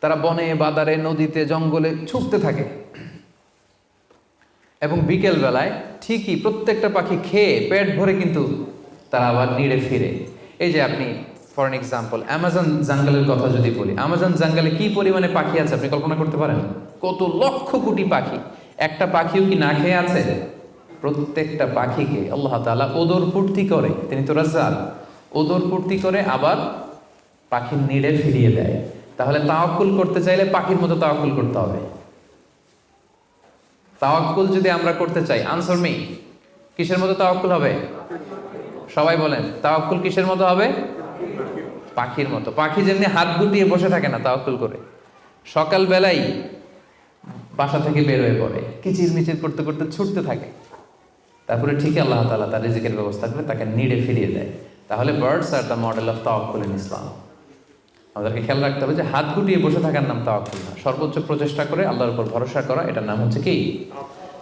A: তারা বনে বাদারে নদীতে জঙ্গলে ছুটতে থাকে, এবং বিকেল বেলায় ঠিকই প্রত্যেকটা পাখি খেয়ে পেট ভরে কিন্তু তারা আবার নিড়ে ফিরে। এই যে আপনি ফর এন এক্সাম্পল অ্যামাজন জঙ্গলের কথা যদি বলি, অ্যামাজন জঙ্গলে কি পরিমাণে পাখি আছে আপনি কল্পনা করতে পারেন? কত লক্ষ কোটি পাখি। একটা পাখিও কি না খেয়ে আছে? প্রত্যেকটা পাখিকে আল্লাহ তাআলা ওদর পূর্তি করে, তিনি তো রাজ্জাক, ওদর পূর্তি করে আবার পাখির নিড়ে ফিরিয়ে দেয়। তাহলে তাওয়াক্কুল করতে চাইলে পাখির মতো তাওয়াক্কুল করতে হবে। তাওয়াক্কুল যদি আমরা করতে চাই, আনসার মি, কিসের মতো তাওয়াক্কুল হবে? সবাই বলেন, তাওয়াক্কুল কিসের মতো হবে? পাখির মতো। পাখি যেমনি হাত গুটিয়ে বসে থাকে না তাওয়াক্কুল করে, সকালবেলাই বাসা থেকে বের হয়ে পড়ে, কিচির মিচির করতে করতে ছুটতে থাকে, তারপরে ঠিকই আল্লাহ তাআলা তার রিজিকের ব্যবস্থা করে তাকে নিড়ে ফিরিয়ে দেয়। তাহলে birds are the model of তাওয়াক্কুল ইন ইসলাম। আমাদেরকে খেয়াল রাখতে হবে যে হাত গুটিয়ে বসে থাকার নাম তাওয়াক্কুল না, সর্বোচ্চ প্রচেষ্টা করে আল্লাহর উপর ভরসা করা, এটার নাম হচ্ছে কি?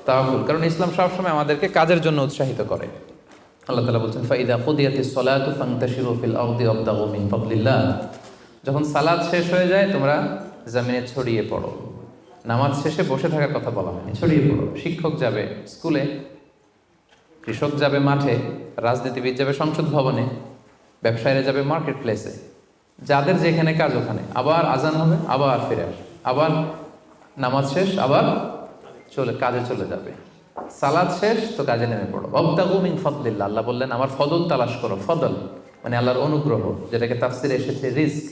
A: তাওয়াক্কুল। কারণ ইসলাম সবসময় আমাদেরকে কাজের জন্য উৎসাহিত করে। আল্লাহ তাআলা বলছেন, ফাইদা কুদিয়াতিস সালাতু ফান্তাশিরু ফিল আরদি ওয়াবতাগু মিন ফাদলিল্লাহ। যখন সালাত শেষ হয়ে যায় তোমরা জমিনে ছড়িয়ে পড়ো। নামাজ শেষে বসে থাকার কথা বলা হয়নি, ছড়িয়ে পড়ো। শিক্ষক যাবে স্কুলে, কৃষক যাবে মাঠে, রাজনীতিবিদ যাবে সংসদ ভবনে, ব্যবসায়ীরা যাবে মার্কেট প্লেসে, যাদের যেখানে কাজ ওখানে। আবার আজান হবে, আবার ফিরে আসবে, আবার নামাজ শেষ, আবার কাজে চলে যাবে। সালাত শেষ তো কাজে নেমে পড়ো। ওয়াবতাগু মিন ফাদলিল্লাহ, আল্লাহ বললেন আমার ফদল তালাশ করো। ফদল মানে আল্লাহর অনুগ্রহ, যেটাকে তাফসিরে এসেছে রিজক।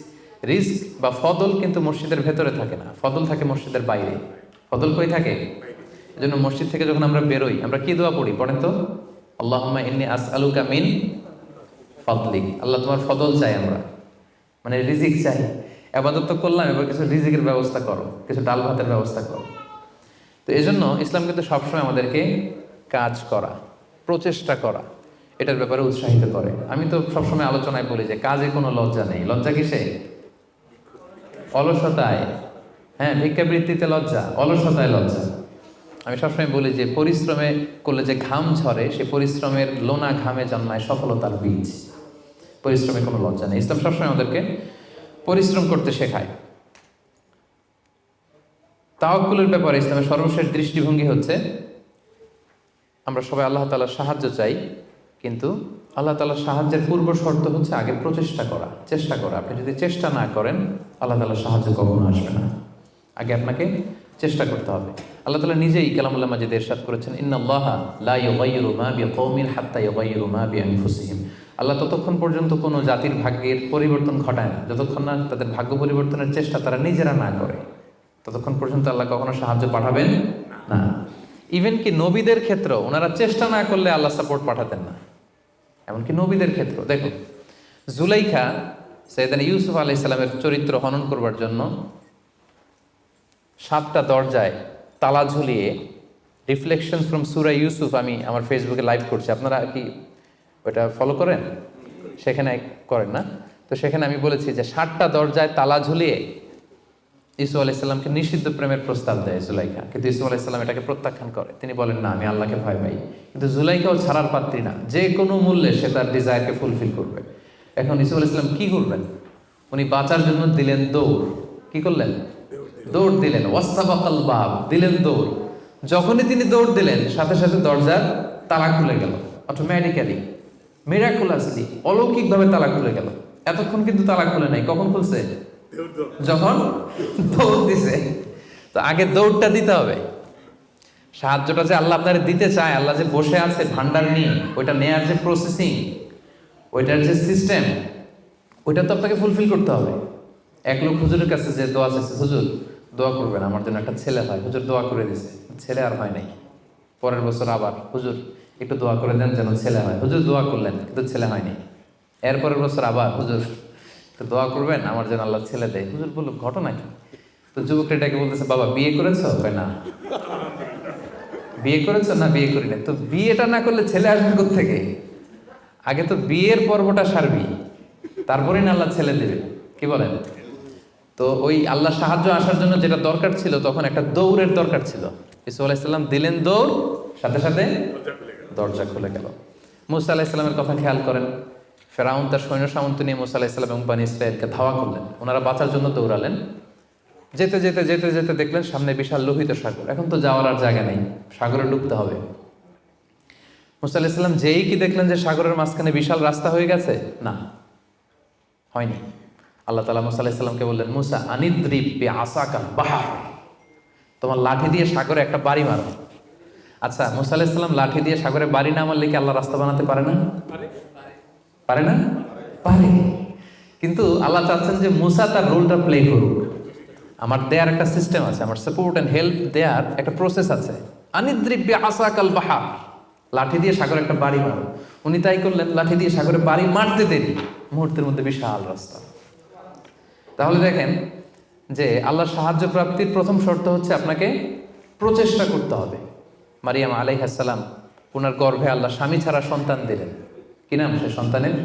A: রিজক বা ফদল কিন্তু মসজিদের ভেতরে থাকে না, ফদল থাকে মসজিদের বাইরে। ফদল কই থাকে? এজন্য মসজিদ থেকে যখন আমরা বেরোই আমরা কি দোয়া পড়ি? পড়েন তো, আল্লাহুম্মা ইন্নী আসআলুকা মিন ফাদলিক। আল্লাহ তোমার ফদল চাই আমরা, মানে রিজিক চাই। ইবাদত তো করলাম, এবার কিছু রিজিকের ব্যবস্থা করো, কিছু ডাল ভাতের ব্যবস্থা করো। তো এই জন্য ইসলাম কিন্তু সবসময় আমাদেরকে কাজ করা, প্রচেষ্টা করা, এটার ব্যাপারে উৎসাহিত করে। আমি তো সবসময় আলোচনায় বলি যে কাজে কোনো লজ্জা নেই। লজ্জা কিসে? অলসতায়। হ্যাঁ, ভিক্ষাবৃত্তিতে লজ্জা, অলসতায় লজ্জা। আমি সবসময় বলি যে পরিশ্রমে করলে যে ঘাম ঝরে, সে পরিশ্রমের লোনা ঘামে জন্মায় সফলতার বীজ। পরিশ্রমে কোনো লজ্জা নেই। ইসলাম সবসময় আমাদেরকে পরিশ্রম করতে শেখায়। তাওয়াক্কুলের ব্যাপারে ইসলামের সর্বশেষ দৃষ্টিভঙ্গি হচ্ছে আমরা সবাই আল্লাহ তাআলার সাহায্য চাই, কিন্তু আল্লাহ তাআলার সাহায্যের পূর্ব শর্ত হচ্ছে আগে প্রচেষ্টা করা, চেষ্টা করা। আপনি যদি চেষ্টা না করেন আল্লাহ তাআলার সাহায্য কখনো আসবে না। আগে আপনাকে চেষ্টা করতে হবে। আল্লাহ তাআলা নিজেই কালামুল্লাহ মাজিদে ইরশাদ করেছেন, ইন্নাল্লাহা লা ইউগাইয়িরু মা বিকওমিন হাত্তা ইউগাইয়িরু মা বিআনফুসিহিম। আল্লাহ ততক্ষণ পর্যন্ত কোনো জাতির ভাগ্যের পরিবর্তন ঘটায় না যতক্ষণ না তাদের ভাগ্য পরিবর্তনের চেষ্টা তারা নিজেরা না করে, ততক্ষণ পর্যন্ত আল্লাহ কখনো সাহায্য পাঠাবেন না। ইভেন কি নবীদের ক্ষেত্রেও ওনারা চেষ্টা না করলে আল্লাহ সাপোর্ট পাঠাতেন না। এমনকি নবীদের ক্ষেত্র দেখুন, জুলাইখা সাইয়েদানা ইউসুফ আলাইহিস সালামের চরিত্র হনন করবার জন্য 7টা দরজায় তালা ঝুলিয়ে, রিফ্লেকশন ফ্রম সূরা ইউসুফ আমি আমার ফেসবুকে লাইভ করছি, আপনারা কি ওটা ফলো করেন? সেখানে করেন না? তো সেখানে আমি বলেছি যে 7টা দরজায় তালা ঝুলিয়ে ইউসুফ আলাইহিস সালামকে নিষিদ্ধ প্রেমের প্রস্তাব দেয় জুলাইখা, কিন্তু ইউসুফ আলাইহিস সালাম এটাকে প্রত্যাখ্যান করে। তিনি বলেন, না, আমি আল্লাহকে ভয় পাই। কিন্তু জুলাইখাও ছাড়ার পাত্রী না, যে কোনো মূল্যে সে তার ডিজায়ারকে ফুলফিল করবে। এখন ইউসুফ আলাইহিস সালাম কি করবেন? উনি বাঁচার জন্য দিলেন দৌড়। কি করলেন? দৌড় দিলেন। ওয়াস্তাবাকাল বাব, দিলেন দৌড়। যখনই তিনি দৌড় দিলেন সাথে সাথে দরজার তালা খুলে গেল, অটোমেটিক্যালি, মিরাকুলাসলি, অলৌকিকভাবে তালা খুলে গেল। এতক্ষণ কিন্তু তালা খুলে নাই। কখন খুলছে? যখন দৌড় দিছে। তো আগে দৌড়টা দিতে হবে। সাহায্যটা যে আল্লাহ আপনার দিতে চায়, আল্লাহ যে বসে আছে ভান্ডার নিয়ে, ওইটা নেয়ার যে প্রসেসিং, ওইটার যে সিস্টেম, ওইটা তো আপনাকে ফুলফিল করতে হবে। এক লোক হুজুরের কাছে যে দোয়া চাইছে, হুজুর দোয়া করবেন আমার জন্য একটা ছেলে হয়। হুজুর দোয়া করে দিছে, ছেলে আর হয় নাই। পরের বছর আবার, হুজুর একটু দোয়া করে দেন যেন ছেলে হয়। হুজুর দোয়া করলেন, কিন্তু ছেলে হয়নি। এরপরের বছর আবার, হুজুর তো দোয়া করবেন আমার যেন আল্লাহ ছেলে দেয়। হুজুর বলল, ঘটনা কি? তো যুবকটা এটাকে বলতেছে, বাবা বিয়ে করেছো? না। বিয়ে করেছো? না, বিয়ে করি না। তো বিয়েটা না করলে ছেলে আসবে কোত্থেকে? আগে তো বিয়ের পর্বটা সারবি, তারপরে না আল্লাহ ছেলে দেবে। কি বলেন? তো ওই আল্লাহ সাহায্য আসার জন্য যেটা দরকার ছিল, তখন একটা দৌড়ের দরকার ছিল। ইসু আলাইহিস সালাম দিলেন দৌড়, সাথে সাথে দরজা খুলে গেল। মুসা আলাইহিস সালামের কথা খেয়াল করেন। ফেরাউন তার সৈন্য সামন্ত নিয়ে মুসা আলাইহিস সালাম এবং বনী ইসরাঈলকে ধাওয়া করলেন। ওনারা বাঁচার জন্য দৌড়ালেন। যেতে যেতে যেতে যেতে দেখলেন সামনে বিশাল লোহিত সাগর। এখন তো যাওয়ার আর জায়গা নেই, সাগরে ডুবতে হবে। মুসা আলাইহিস সালাম যেই কি দেখলেন যে সাগরের মাঝখানে বিশাল রাস্তা হয়ে গেছে, না, হয়নি। আল্লাহ তাআলা মুসা আলাইহিস সালামকে বললেন, মুসা আনিদ্রিব বিআসাকাল বাহর, তোমার লাঠি দিয়ে সাগরে একটা বাড়ি মারো। আচ্ছা, মুসা আলাইহিস সালাম লাঠি দিয়ে সাগরে বাড়ি না মারলে কি আল্লাহ রাস্তা বানাতে পারে না? পারে না? পারে। কিন্তু আল্লাহ চাচ্ছেন যে মুসা তার রোলটা প্লে করুক। আমার দেয়ার একটা সিস্টেম আছে, আমার সাপোর্ট এন্ড হেল্প দেয়ার একটা প্রসেস আছে। আনিদ্রিব বিআসাকাল বাহর, লাঠি দিয়ে সাগরে একটা বাড়ি মারো। উনি তাই করলেন, লাঠি দিয়ে সাগরে বাড়ি মারতে দেরি, মুহূর্তের মধ্যে বিশাল রাস্তা। তাহলে দেখেন যে আল্লাহর সাহায্য প্রাপ্তির প্রথম শর্ত হচ্ছে আপনাকে প্রচেষ্টা করতে হবে। মারিয়াম আলাইহিস সালাম, ওনার গর্ভে আল্লাহ স্বামী ছাড়া সন্তান দিলেন। কি নাম সে সন্তানের?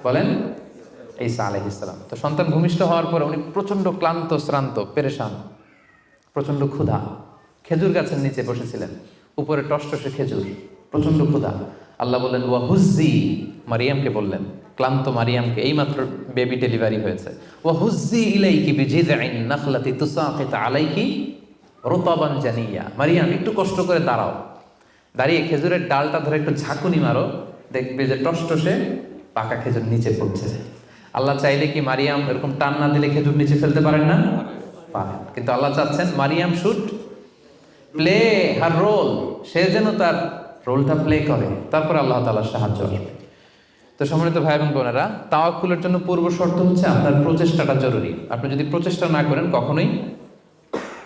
A: বলেন, ঈসা আলাইহিস সালাম। তো সন্তান ভূমিষ্ঠ হওয়ার পরে উনি প্রচন্ড ক্লান্ত, শ্রান্ত, পেরেশান, প্রচন্ড ক্ষুধা। খেজুর গাছের নিচে বসেছিলেন, উপরে টসটসে খেজুর, প্রচন্ড ক্ষুধা। আল্লাহ বললেন, ওয়া হুজ্জি, মারিয়ামকে বললেন, ক্লান্ত মারিয়ামকে, এইমাত্র বেবি ডেলিভারি হয়েছে, ওয়া হুজ্জি ইলাইকি বিজিযআইন নাখলাতি তুসাকিত আলাইকি রুতাবান জানিয়া। মারিয়াম একটু কষ্ট করে দাঁড়াও, দাঁড়িয়ে খেজুরের ডালটা ধরে একটু ঝাঁকুনি মারো, দেখবে যে টসটসে পাকা খেজুর নিচে পড়ছে। আল্লাহ চাইলে কি মারিয়াম এরকম টান না দিলে খেজুর নিচে ফেলতে পারেন না? পারেন। কিন্তু আল্লাহ চাচ্ছেন Maryam should play her role, সে যেন তার রোলটা প্লে করে, তারপর আল্লাহ তাআলার সাহায্য আসবে। তো সম্মানিত ভাই এবং বোনেরা, তাওয়াক্কুলের জন্য পূর্ব শর্ত হচ্ছে আপনার প্রচেষ্টাটা জরুরি। আপনি যদি প্রচেষ্টা না করেন কখনোই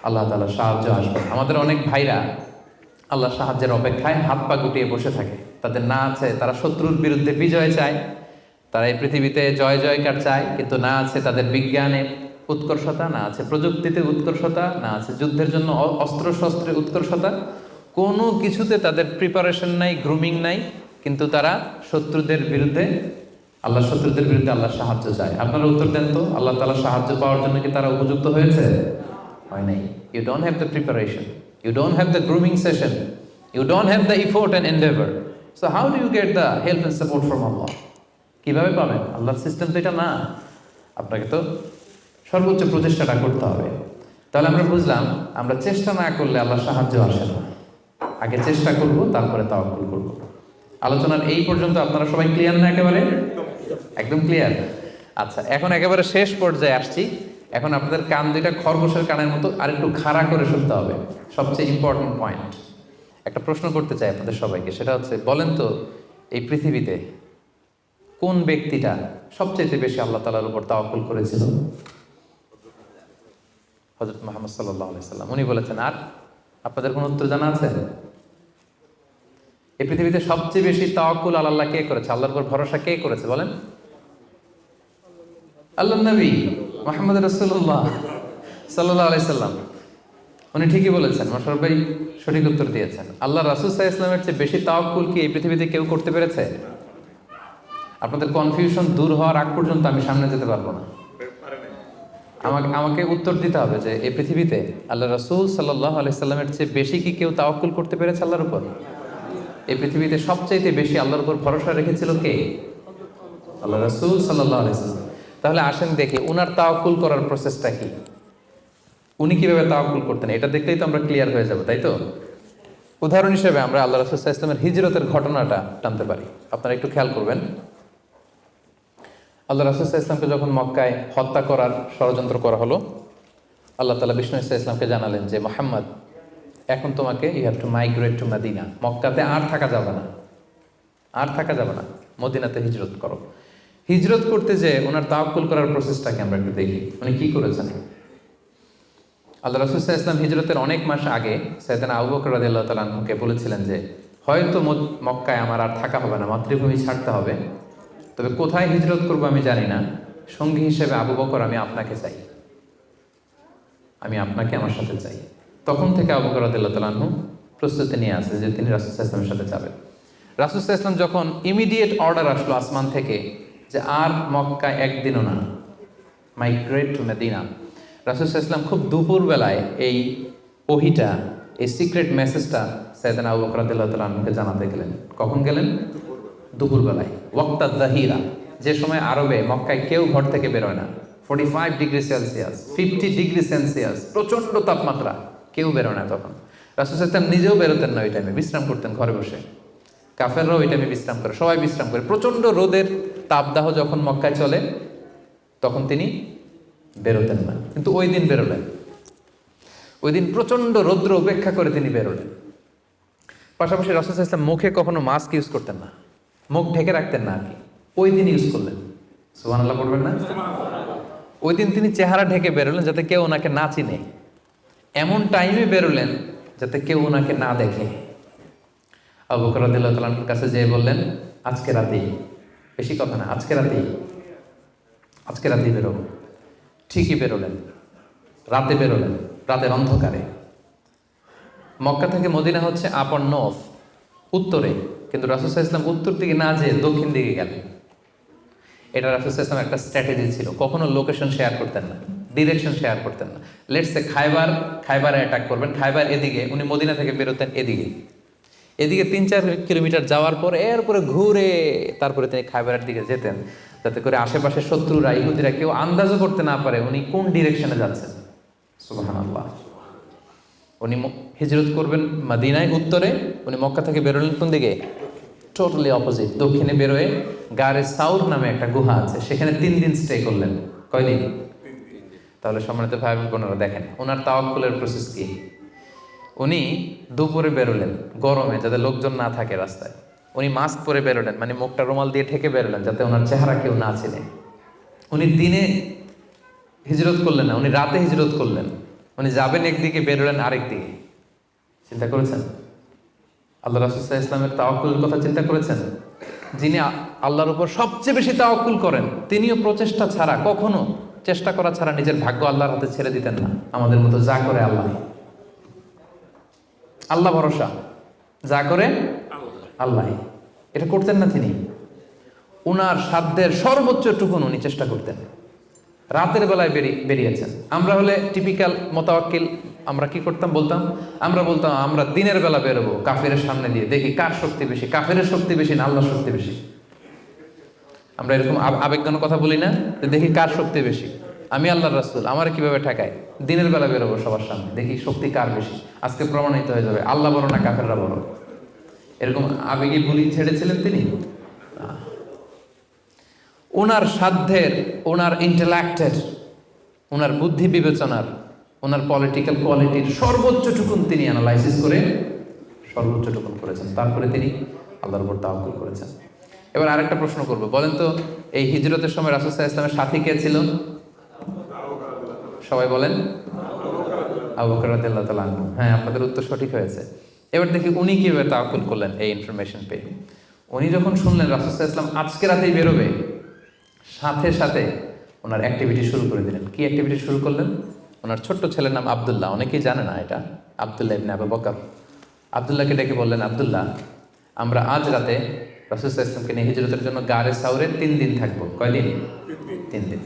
A: আল্লাহ তাআলার সাহায্য আসবে। আমাদের অনেক ভাইরা আল্লাহর সাহায্যের অপেক্ষায় হাত পা গুটিয়ে বসে থাকে। তাদের না আছে তারা শত্রুর বিরুদ্ধে বিজয় চায়, তারা এই পৃথিবীতে জয় জয়কার চায়, কিন্তু না আছে তাদের বিজ্ঞানে উৎকর্ষতা, না আছে প্রযুক্তিতে উৎকর্ষতা, না আছে যুদ্ধের জন্য অস্ত্র শস্ত্রে উৎকর্ষতা, কোনো কিছুতে তাদের প্রিপারেশন নাই, গ্রুমিং নাই, কিন্তু তারা শত্রুদের বিরুদ্ধে শত্রুদের বিরুদ্ধে আল্লাহর সাহায্য চায়। আপনারা উত্তর দেন তো, আল্লাহ তাআলার সাহায্য পাওয়ার জন্য কি তারা উপযুক্ত হয়েছে? হয় নাই। You don't have the preparation, you don't have the grooming session, you don't have the effort and endeavour, so how do you get the help and support from Allah? কিভাবে পাবেন? আল্লাহর সিস্টেম তো এটা না। আপনাকে তো সর্বোচ্চ প্রচেষ্টাটা করতে হবে। তাহলে আমরা বুঝলাম, আমরা চেষ্টা না করলে আল্লাহর সাহায্য আসে না। আগে চেষ্টা করব, তারপরে তাওয়াক্কুল করব। আলোচনার এই পর্যন্ত আপনারা সবাই ক্লিয়ার না? একেবারে একদম ক্লিয়ার। আচ্ছা, এখন একেবারে শেষ পর্যায়ে আসছি। এখন আপনাদের কান দুইটা খরগোশের কানের মতো আর একটু খাড়া করে শুনতে হবে, সবচেয়ে ইম্পর্টেন্ট পয়েন্ট। একটা প্রশ্ন করতে চাই আপনাদের সবাইকে, সেটা হচ্ছে, বলেন তো এই পৃথিবীতে কোন ব্যক্তিটা সবচেয়ে বেশি আল্লাহ তাআলার উপর তাওয়াক্কুল করেছিল? হযরত মুহাম্মদ সাল্লাল্লাহু আলাইহি সাল্লাম। উনি বলেছেন। আর আপনাদের কোন উত্তর জানা আছে? এই পৃথিবীতে সবচেয়ে বেশি তাওয়াক্কুল আল্লাহ কে করেছে? আল্লাহর উপর ভরসা কে করেছে বলেন? আল্লাহর নবী মুহাম্মদ রাসূলুল্লাহ সাল্লাল্লাহু আলাইহি সাল্লাম। উনি ঠিকই বলেছেন, মাশাআল্লাহ ভাই সঠিক উত্তর দিয়েছেন। আল্লাহ রাসূল সাল্লাল্লাহু আলাইহি ওয়াসাল্লামের চেয়ে বেশি তাওয়াক্কুল কি এই পৃথিবীতে কেউ করতে পেরেছে? আপনাদের কনফিউশন দূর হওয়ার আগ পর্যন্ত আমি সামনে যেতে পারবো না। আমাকে উত্তর দিতে হবে যে এই পৃথিবীতে আল্লাহ রাসূল সাল্লাল্লাহু আলাইহি সাল্লামের চেয়ে বেশি কি কেউ তাওয়াক্কুল করতে পেরেছে আল্লাহর উপর? এই পৃথিবীতে সবচাইতে বেশি আল্লাহর উপর ভরসা রেখেছিল কে? আল্লাহ রাসূল সাল্লাল্লাহু আলাইহি সাল্লাম। তাহলে আসেন দেখি উনার তাওয়াক্কুল করার প্রসেসটা কি, উনি কিভাবে তাওয়াক্কুল করতেন, এটা দেখলেই তো আমরা ক্লিয়ার হয়ে যাব, তাই তো? উদাহরণ হিসেবে আমরা আল্লাহ রাসূল সাল্লাল্লাহু আলাইহি ওয়াসাল্লামের হিজরতের ঘটনাটা টানতে পারি। আপনারা একটু খেয়াল করবেন। আল্লাহ রাসূল সাল্লাল্লাহু আলাইহি ওয়াসাল্লামকে যখন মক্কায় হত্যা করার ষড়যন্ত্র করা হলো, আল্লাহ তাআলা বিষ্ণু সাল্লাল্লাহু আলাইহি ওয়াসাল্লামকে জানালেন যে মুহাম্মদ, এখন তোমাকে you have to migrate to Medina. মক্কাতে আর থাকা যাবে না, আর থাকা যাবে না, মদিনাতে হিজরত করো। হিজরত করতে যে ওনার তাওয়াক্কুল করার প্রসেসটাকে আমরা একটু দেখি, উনি কি করেছেন। আল্লাহ রাসূল সাল্লাল্লাহু আলাইহি ওয়াসাল্লাম হিজরতের অনেক মাস আগে সাইয়েদনা আবু বকর রাদিয়াল্লাহু তাআলা আনহুকে বলেছিলেন যে হয়তো মক্কায় আমার আর থাকা হবে না, মাতৃভূমি ছাড়তে হবে, তবে কোথায় হিজরত করবো আমি জানি না, সঙ্গী হিসেবে আবু বকর আমি আপনাকে চাই, আমি আপনাকে আমার সাথে চাই। তখন থেকে আবু বকর রাদিয়াল্লাহু তাআলা আনহু প্রস্তুতি নিয়ে আছে যে তিনি রাসূল সাল্লাল্লাহু আলাইহি ওয়াসাল্লামের সাথে যাবেন। রাসূল সাল্লাল্লাহু আলাইহি ওয়াসাল্লাম যখন ইমিডিয়েট অর্ডার আসলো আসমান থেকে যে আর মক্কা একদিনও না, মাইগ্রেট টু মদিনা, রাসূল সাল্লাল্লাহু আলাইহি ওয়াসাল্লাম খুব দুপুরবেলায় এই ওহিটা, এই সিক্রেট মেসেজটা সাইয়েদনা আবু বকর রাদিয়াল্লাহু তাআলা আনহুকে জানাতে গেলেন। কখন গেলেন? দুপুরবেলায়, ওয়াক্তা যাহিরা, যে সময় আরবে মক্কায় কেউ ঘর থেকে বেরোয় না। 45 ডিগ্রি সেলসিয়াস, 50 ডিগ্রি সেলসিয়াস, প্রচন্ড তাপমাত্রা, কেউ বেরোয় না তখন। রাসূল সাল্লাল্লাহু আলাইহি ওয়াসাল্লাম নিজেও বেরোতেন না ওই টাইমে, বিশ্রাম করতেন ঘরে বসে। কাফেররাও ওই টাইমে বিশ্রাম করে, সবাই বিশ্রাম করে। প্রচন্ড রোদের তাপদাহ যখন মক্কায় চলে তখন তিনি বেরোতেন না, কিন্তু ওই দিন বেরোলেন। ওই দিন প্রচন্ড রৌদ্র উপেক্ষা করে তিনি বেরোলেন। পাশাপাশি রাসূল সাল্লাল্লাহু আলাইহি ওয়াসাল্লাম মুখে কখনো মাস্ক ইউজ করতেন না, মুখ ঢেকে রাখতেন না আর কি, ওই দিন ইউজ করলেন। সুবহানাল্লাহ পড়বেন না? ওই দিন তিনি চেহারা ঢেকে বেরোলেন যাতে কেউ ওনাকে না চিনে, এমন টাইমে বেরোলেন যাতে কেউ ওনাকে না দেখে। আবু বকর রাদিয়াল্লাহু তাআলার কাছে যেয়ে বললেন, আজকে রাতেই, বেশি কথা না, আজকে রাতেই বেরোবো। ঠিকই বেরোলেন, রাতে বেরোলেন, রাতের অন্ধকারে। মক্কা থেকে মদিনা হচ্ছে আপ অন নর্থ, উত্তরে, কিন্তু রাসূল সাল্লাল্লাহু আলাইহি ওয়াসাল্লাম উত্তর দিকে না যেয়ে দক্ষিণ দিকে গেলেন। এটা রাসূল সাল্লাল্লাহু আলাইহি ওয়াসাল্লাম একটা স্ট্র্যাটেজি ছিল, কখনো লোকেশন শেয়ার করতেন না, ডিরেকশন শেয়ার করতেন না। লেটস সে খাইবারে অ্যাটাক করবেন, খাইবার এদিকে, উনি মদিনা থেকে বেরোতেন এদিকে 3-4 কিলোমিটার যাওয়ার পর এরপরে ঘুরে তারপরে তিনি খাইবারের দিকে যেতেন, যাতে করে আশেপাশে শত্রুরা, ইহুদিরা কেউ আন্দাজও করতে না পারে উনি কোন ডিরেকশনে যাচ্ছেন। সুবহানাল্লাহ। উনি হিজরত করবেন মদিনায় উত্তরে, উনি মক্কা থেকে বেরোলেন কোন দিকে? টোটালি অপোজিট, দক্ষিণে বেরোয় গারে সাউর নামে একটা গুহা আছে, সেখানে 3 দিন স্টে করলেন। কয়দিন? তাহলে সম্মানিত ভাই বোনেরা দেখেন ওনার তাওয়াক্কুলের প্রসেস কি। উনি দুপুরে বেরোলেন গরমে, যাতে লোকজন না থাকে রাস্তায়। উনি মাস্ক পরে বেরোলেন, মানে মুখটা রুমাল দিয়ে ঢেকে বেরোলেন যাতে ওনার চেহারা কেউ না চেনে। উনি দিনে হিজরত করলেন না, উনি রাতে হিজরত করলেন। উনি যাবেন একদিকে, বেরোলেন আরেক দিকে। চিন্তা করেছেন আল্লাহ রাসূল সাল্লাল্লাহু আলাইহি ওয়াসাল্লামের তাওয়াক্কুলের কথা? চিন্তা করেছেন? যিনি আল্লাহর উপর সবচেয়ে বেশি তাওয়াক্কুল করেন, তিনিও প্রচেষ্টা ছাড়া, কখনো চেষ্টা করা ছাড়া নিজের ভাগ্য আল্লাহর হাতে ছেড়ে দিতেন না। আমাদের মতো যা করে আল্লাহ ভরসা, যা করে আল্লাহ, এটা করতেন না তিনি। উনার সাধ্যের সর্বোচ্চটুকুন উনি চেষ্টা করতেন। রাতের বেলায় বেরিয়েছেন। আমরা হলে টিপিক্যাল মোতাওয়াক্কিল, আমরা কি করতাম? আমরা বলতাম আমরা দিনের বেলা বেরোবো কাফেরের সামনে দিয়ে, দেখি কার শক্তি বেশি, কাফেরের শক্তি বেশি না আল্লাহর শক্তি বেশি। আমরা এরকম আবেগঘন কথা বলি না, দেখি কার শক্তি বেশি, আমি আল্লাহর রাসূল, আমার কিভাবে ঠেকায়। দিনের বেলা বেরোবো সবার সামনে, দেখি শক্তি কার বেশি, আজকে প্রমাণিত হয়ে যাবে আল্লাহ বড় না কাফেররা বড়। এরকম আবেগী বুলি ছেড়েছিলেন তিনি। ওনার সাধ্যের, ওনার ইন্টেলেক্টের, ওনার বুদ্ধি বিবেচনার, ওনার পলিটিক্যাল কোয়ালিটির সর্বোচ্চটুকুন তিনি অ্যানালাইসিস করে সর্বোচ্চটুকুন করেছেন, তারপরে তিনি আল্লাহর উপর তাওয়াক্কুল করেছেন। এবার আরেকটা প্রশ্ন করবো, বলেন তো এই হিজরতের সময় রাসূল সাল্লাল্লাহু আলাইহি ওয়াসাল্লামের সাথী কে ছিল? সবাই বলেন আবু বকর রাদিয়াল্লাহু তাআলা আনহু। হ্যাঁ, আপনাদের উত্তর সঠিক হয়েছে। এবার দেখি উনি কিভাবে তাওয়াক্কুল করলেন এই ইনফরমেশন পেয়ে। উনি যখন শুনলেন রাসূল সাল্লাল্লাহু আলাইহি ওয়াসাল্লাম আজকে রাতেই বেরোবে, সাথে সাথে ওনার অ্যাক্টিভিটি শুরু করে দিলেন। কি অ্যাক্টিভিটি শুরু করলেন? ওনার ছোট্ট ছেলের নাম আব্দুল্লাহ, অনেকেই জানে না এটা, আব্দুল্লাহ ইবনে আবু বকর। আব্দুল্লাহকে ডেকে বললেন, আব্দুল্লাহ, আমরা আজ রাতে রাসূল সাল্লাল্লাহু আলাইহি ওয়াসাল্লামকে নিয়ে হিজরতের জন্য গারে সাউরে 3 দিন থাকবো। কয়দিন? 3 দিন।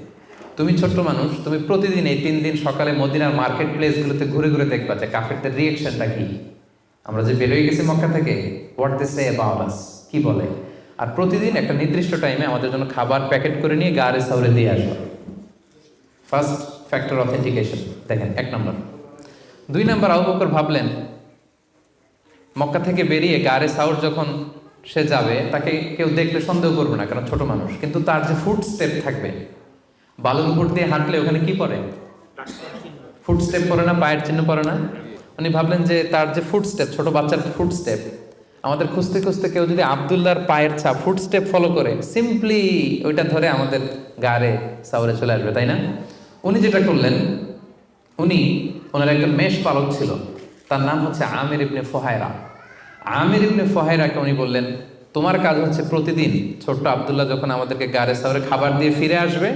A: তুমি ছোট্ট মানুষ, তুমি প্রতিদিন এই 3 দিন সকালে মদিনার মার্কেট প্লেসগুলোতে ঘুরে ঘুরে দেখবা যে কাফেরদের রিয়েকশনটা কি। আমরা যে বেরোয় গেছি মক্কা থেকে, what they say about us, কি বলে। আর প্রতিদিন একটা নির্দিষ্ট টাইমে আমাদের জন্য খাবার প্যাকেট করে নিয়ে গারে সাউরে দিয়ে আসবে। ফার্স্ট ফ্যাক্টর অথেন্টিকেশন দেখেন, 1 নম্বর। 2 নম্বর, আবু বকর ভাবলেন মক্কা থেকে বেরিয়ে গারে সাউর যখন সে যাবে তাকে কেউ দেখলে সন্দেহ করবে না, কারণ ছোট মানুষ। কিন্তু তার যে ফুট স্টেপ থাকবে, বালুর উপর দিয়ে হাঁটলে ওখানে কি পড়ে? ফুট স্টেপ পড়ে না, পায়ের চিহ্ন পড়ে না। উনি ভাবলেন যে তার যে ফুট স্টেপ, ছোট বাচ্চার ফুট স্টেপ, আমাদের খুঁজতে খুঁজতে কেউ যদি আব্দুল্লাহর পায়ের ছাপ ফুট স্টেপ ফলো করে, সিম্পলি ওইটা ধরে আমাদের গারে সাউরে চলে আসবে, তাই না? উনি যেটা করলেন, ওনার একজন মেষ পালক ছিল, তার নাম হচ্ছে আমির ইবনে ফুহায়রা। আমির ইবনে ফুহায়রাকে উনি বললেন, তোমার কাজ হচ্ছে প্রতিদিন ছোট্ট আব্দুল্লাহ যখন আমাদেরকে গারে সাউরে খাবার দিয়ে ফিরে আসবে,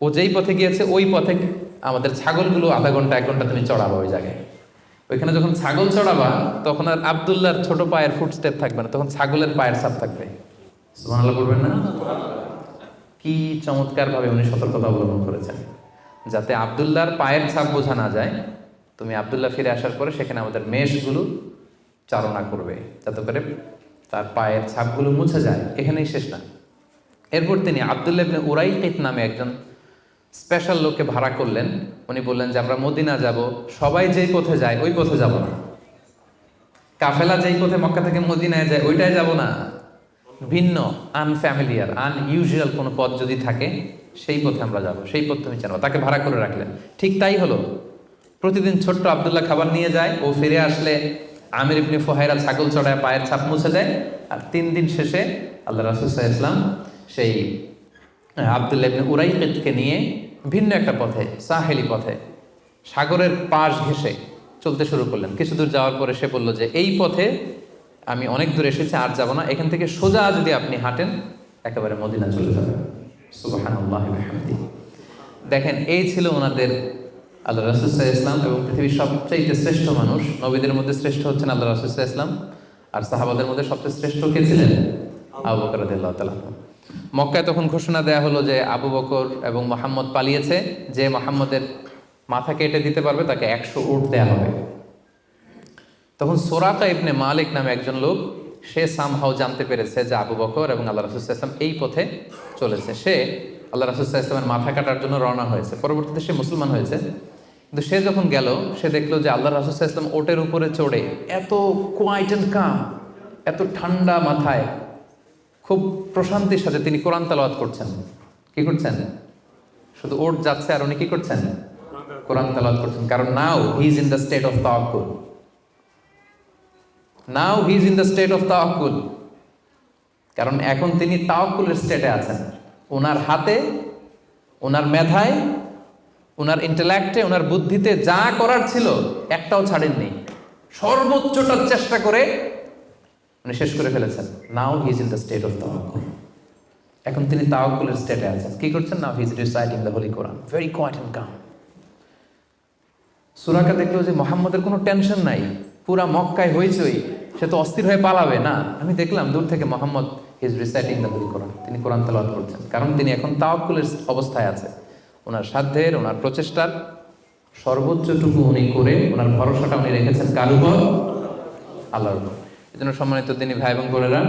A: ও যেই পথে গিয়েছে ওই পথে আমাদের ছাগলগুলো আধা ঘন্টা 1 ঘন্টা তুমি চড়াবা ওই জায়গায়। ওইখানে যখন ছাগল চড়াবা তখন আর আব্দুল্লাহর ছোট পায়ের ফুট স্টেপ থাকবে না, তখন ছাগলের পায়ের ছাপ থাকবে। সুবহানাল্লাহ বলবেন না? কি চমৎকার ভাবে উনি সতর্কতা অবলম্বন করেছেন, যাতে আব্দুল্লাহর পায়ের ছাপ বোঝা না যায়। তুমি আব্দুল্লাহ ফিরে আসার পরে সেখানে আমাদের মেষগুলো চারণা করবে, যাতে করে তার পায়ের ছাপগুলো মুছে যায়। এখানেই শেষ না। এরপর তিনি আব্দুল্লাহ ইবনে উরাইকিত নামে একজন স্পেশাল লোককে ভাড়া করলেন। উনি বললেন যে আমরা মদিনা যাব, সবাই যেই পথে যায় ওই পথে যাব না, কাফেলা যেই পথে মক্কা থেকে মদিনায় যায় ওইটাই যাব না, ভিন্ন আনফ্যামিলিয়ার আনইউজুয়াল কোনো পথ যদি থাকে সেই পথে আমরা যাব, সেই পথ তুমি জানো। তাকে ভাড়া করে রাখলেন। ঠিক তাই হলো। প্রতিদিন ছোট্ট আব্দুল্লাহ খাবার নিয়ে যায়, ও ফিরে আসলে আমির ইবনে ফুহায়রা ছাগল চড়ায় পায়ের ছাপ মুছে দেয়। আর 3 দিন শেষে আল্লাহ রাসূল সাল্লাল্লাহু আলাইহি ওয়াসাল্লাম সেই আব্দুল্লাহ ইবনে উরাইকিতকে নিয়ে ভিন্ন একটা পথে, সাহেলি পথে, সাগরের পাশ ঘেঁষে চলতে শুরু করলেন। কিছু দূর যাওয়ার পরে সে বলল যে এই পথে আমি অনেক দূর এসেছি, আর যাব না, এখান থেকে সোজা যদি আপনি হাঁটেন একেবারে মদিনা চলে যাবেন। সুবহানাল্লাহি ওয়া বিহামদিহি। দেখেন, এই ছিল ওনাদের আল্লাহ রাসূল সাল্লাল্লাহু আলাইহি ওয়াসাল্লাম, এবং পৃথিবীর সবচেয়ে শ্রেষ্ঠ মানুষ। নবীদের মধ্যে শ্রেষ্ঠ হচ্ছেন আল্লাহ রাসূল সাল্লাল্লাহু আলাইহি ওয়াসাল্লাম, আর সাহাবাদের মধ্যে সবচেয়ে শ্রেষ্ঠ কে ছিলেন? আবু বকর রাদিয়াল্লাহু তাআলা। মক্কায় তখন ঘোষণা দেয়া হলো যে আবু বকর এবং মুহাম্মদ পালিয়েছে, যে মুহাম্মদের মাথা কেটে দিতে পারবে তাকে 100 উট দেয়া হবে। তখন সুরাকা ইবনে মালিক নামে একজন লোক, সে সামহাও জানতে পেরেছে যে আবু বকর এবং আল্লাহ রাসূল সাল্লাল্লাহু আলাইহি ওয়াসাল্লাম এই পথে চলেছে। সে আল্লাহ রাসূল সাল্লাল্লাহু আলাইহি ওয়াসাল্লামের মাথা কাটার জন্য রওনা হয়েছে। পরবর্তীতে সে মুসলমান হয়েছে। কিন্তু সে যখন গেল, সে দেখলো যে আল্লাহ রাসূল সাল্লাল্লাহু আলাইহি ওয়াসাল্লাম ওটের উপরে চড়ে এত কোয়াইট এন্ড কাম, এত ঠান্ডা মাথায়, খুব প্রশান্তির সাথে তিনি কোরআন তেলাওয়াত করছেন। কি করছেন? শুধু ওট যাচ্ছে আর উনি কি করছেন? কোরআন তেলাওয়াত করছেন। কারণ now he is in the state of তাওয়াক্কুল। Now he is in the state of তাওয়াক্কুল। কারণ এখন তিনি তাওয়াক্কুলের স্টেটে আছেন। ওনার হাতে, ওনার মেধায়, ওনার ইন্টেলেক্টে, ওনার বুদ্ধিতে যা করার ছিল একটাও ছাড়েননি। সর্বোচ্চটা চেষ্টা করে উনি শেষ করে ফেলেছেন। Now he is in the state of তাওয়াক্কুল। এখন তিনি তাওয়াক্কুলের স্টেটে আছেন। কি করছেন? Now he is reciting the holy Quran, very quiet and calm. Suraqa দেখলো যে মুহাম্মদের কোনো টেনশন নাই, পুরা মক্কায় হইচই, সে তো অস্থির হয়ে পালাবে না। আমি দেখলাম দূর থেকে Muhammad he is reciting the holy Quran, তিনি কোরআন তেলাওয়াত করছেন। কারণ তিনি এখন তাওয়াক্কুলের অবস্থায় আছে। ওনার সাধ্যের, ওনার প্রচেষ্টার সর্বোচ্চটুকু উনি করে ওনার ভরসাটা উনি রেখেছেন কার উপর? আল্লাহর উপর। এই জন্য সম্মানিত দিনী ভাই এবং বোনেরা,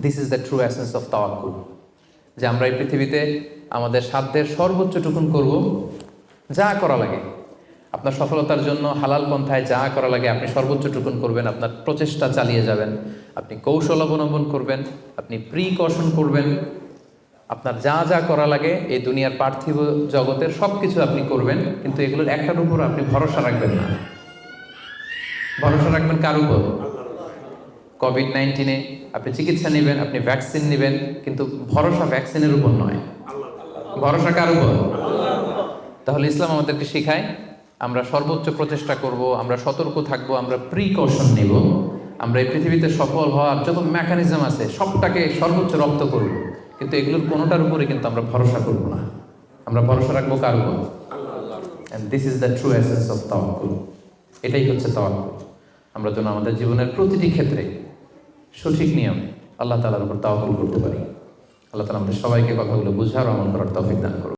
A: this is the true essence of তাওয়াক্কুল, যে আমরা এই পৃথিবীতে আমাদের সাধ্যের সর্বোচ্চটুকুন করব, যা করা লাগে। আপনার সফলতার জন্য হালাল পন্থায় যা করা লাগে আপনি সর্বোচ্চটুকুন করবেন, আপনার প্রচেষ্টা চালিয়ে যাবেন, আপনি কৌশল অবলম্বন করবেন, আপনি প্রিকশন করবেন, আপনার যা যা করা লাগে এই দুনিয়ার পার্থিব জগতের সব কিছু আপনি করবেন, কিন্তু এগুলোর একটার উপর আপনি ভরসা রাখবেন না। ভরসা রাখবেন কার উপর? কোভিড-19 আপনি চিকিৎসা নেবেন, আপনি ভ্যাকসিন নেবেন, কিন্তু ভরসা ভ্যাকসিনের উপর নয়, ভরসা কার উপর? তাহলে ইসলাম আমাদেরকে শেখায় আমরা সর্বোচ্চ প্রচেষ্টা করব, আমরা সতর্ক থাকব, আমরা প্রিকশন নেব, আমরা এই পৃথিবীতে সফল হওয়ার যত মেকানিজম আছে সবটাকে সর্বোচ্চ রপ্ত করব, কিন্তু এগুলোর কোনোটার উপরে কিন্তু আমরা ভরসা করব না। আমরা ভরসা রাখবো কার উপর? And this is the true essence of তাওয়াক্কুল। এটাই হচ্ছে তাওয়াক্কুল। আমরা যেন আমাদের জীবনের প্রতিটি ক্ষেত্রে সঠিক নিয়মে আল্লাহ তাআলার উপর তাওয়াক্কুল করতে পারি। আল্লাহ তাআলা আমাদের সবাইকে কথাগুলো বুঝার ও আমল করার তৌফিক দান করুন।